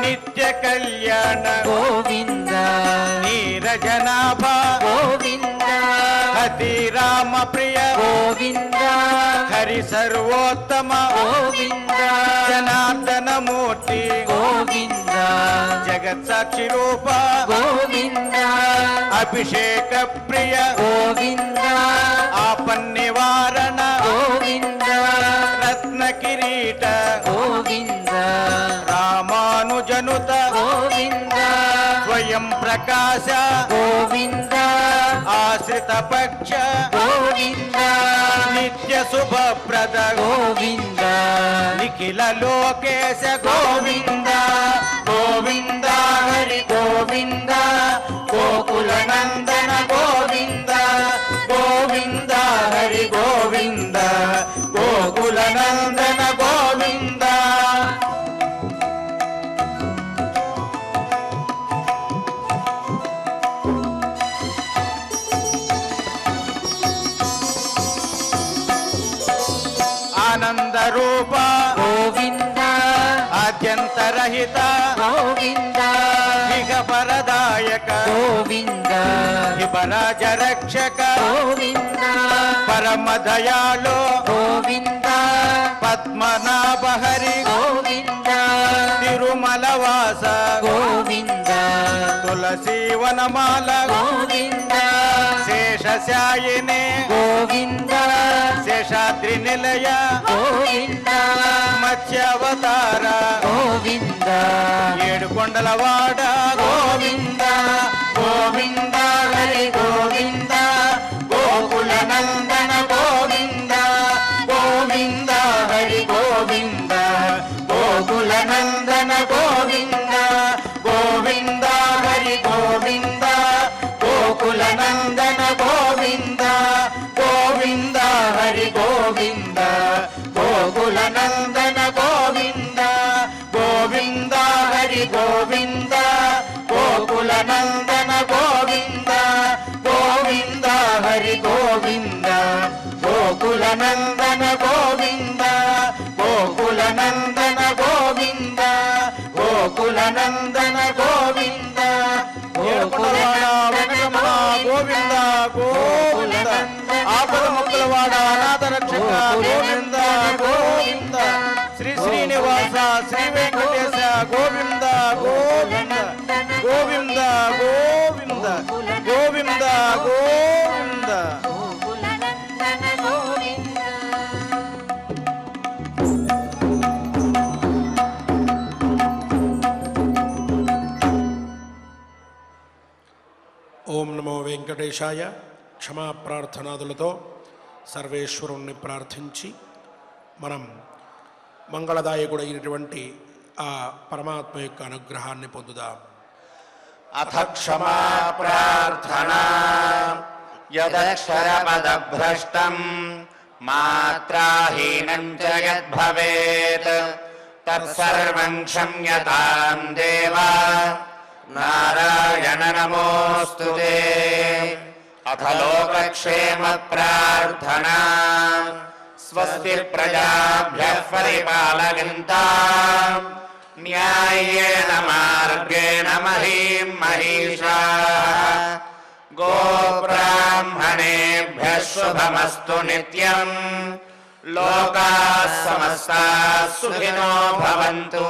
నిత్య కళ్యాణ గోవింద నీరజనాభ గోవింద హతి రామ ప్రియ గోవింద హరి సర్వోత్తమ గోవింద జనార్దన మూర్తి గోవింద జగత్ సాక్షి రూప గోవింద అభిషేక ప్రియ గోవింద ఆపన్నివారణ గోవింద రత్న కిరీట గోవింద రామానుజనుత గోవింద స్వయం ప్రకాశ గోవింద ఆశ్రిత పక్ష గోవింద నిత్య శుభప్రద గోవింద నిఖిల లోకేశ గోవింద గోవింద హరి గోవింద గోకుల నందన గోవింద గోవింద హరి గోవింద గోకుల నందన గోవింద. ఆనంద రూప గోవింద ఆద్యంతరహిత గోవింద దిగపరదాయక గోవింద హిపరాజ రక్షక గోవింద పరమ దయాళు గోవింద పద్మనాభ హరి గోవింద తిరుమల వాస గోవింద తులసి తులసీ వనమాల గోవింద శేషశాయినే గోవింద శేషాద్రి నిలయ గోవింద మత్స్యావతార గోవింద ఏడు కొండలవాడ గోవింద గోవింద హరి గోవింద గోకుల నందన గోవింద గోవింద హరి గోవింద గోకుల నందన గోవింద గోవింద హరి గోవింద గోకుల నందన గోవింద గోవింద హరి గోవింద గోకుల నందన గోవింద గోవింద హరి గోవింద గోకుల నందన గోవింద గోవింద హరి గోవింద గోకుల నందన గోవింద గోకుల నందన గోవింద గోకుల నందన గోవింద ఏడుకొండలవాడ వెంకటరమణ గోవింద గోవింద ఆపద ముక్కలవాడ అనాథ రక్షక గోవింద గోవింద శ్రీ శ్రీనివాస శ్రీ వెంకటేశ గోవింద గోవింద గోవింద గోవింద గోవింద గోవింద గోకుల నందన గోవింద ఓం నమో వెంకటేశాయ. క్షమా ప్రార్థనాదులతో సర్వేశ్వరుణ్ణి ప్రార్థించి మనం మంగళదాయకుడైనటువంటి ఆ పరమాత్మ యొక్క అనుగ్రహాన్ని పొందుదాం. అథ క్షమా ప్రార్థనా యదక్షరపదభ్రష్టం మాత్రాహీనం చ యద్భవేత్ తత్సర్వం క్షమ్యతాం దేవా నారాయణ నమోస్తుతే. అథ లోకక్షేమ ప్రార్థనా స్వస్తి ప్రజాభ్యః పరిపాలయంతాం న్యాయేన మార్గేణ మహీం మహిషాః గోబ్రాహ్మణేభ్యः శుభమస్తు నిత్యం లోకాः సమస్తాः సుఖినో భవంతు.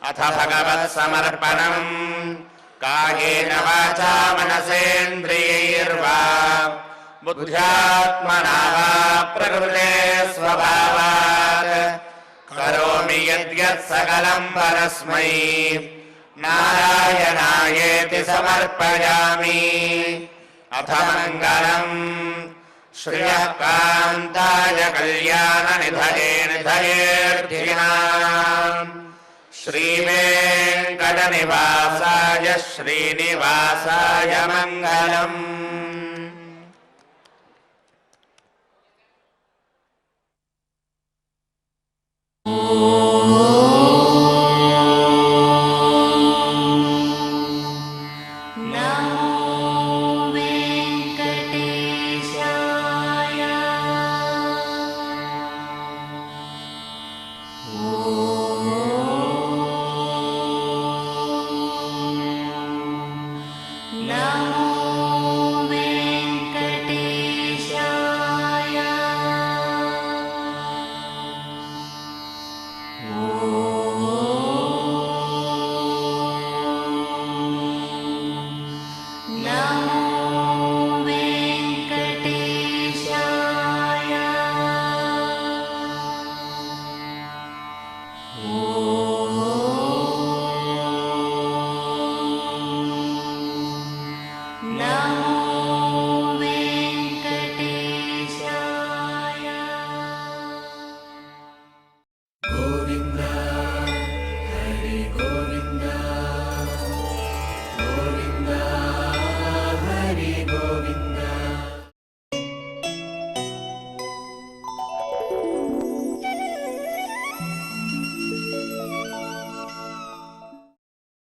అథ భగవత్సమర్పణం కాయేన వాచా మనసేంద్రియైర్వా బుద్ధ్యాత్మనా వా ప్రకృతే స్వభావాత్ కరోమి యద్యత్ సకలం పరస్మై నారాయణాయేతి సమర్పయామి. అథ మంగళం శ్రియః కాంతాయ కళ్యాణ నిధయే నిధయేర్థినాం శ్రీవేంకట నివాసాయ శ్రీనివాసాయ మంగళం.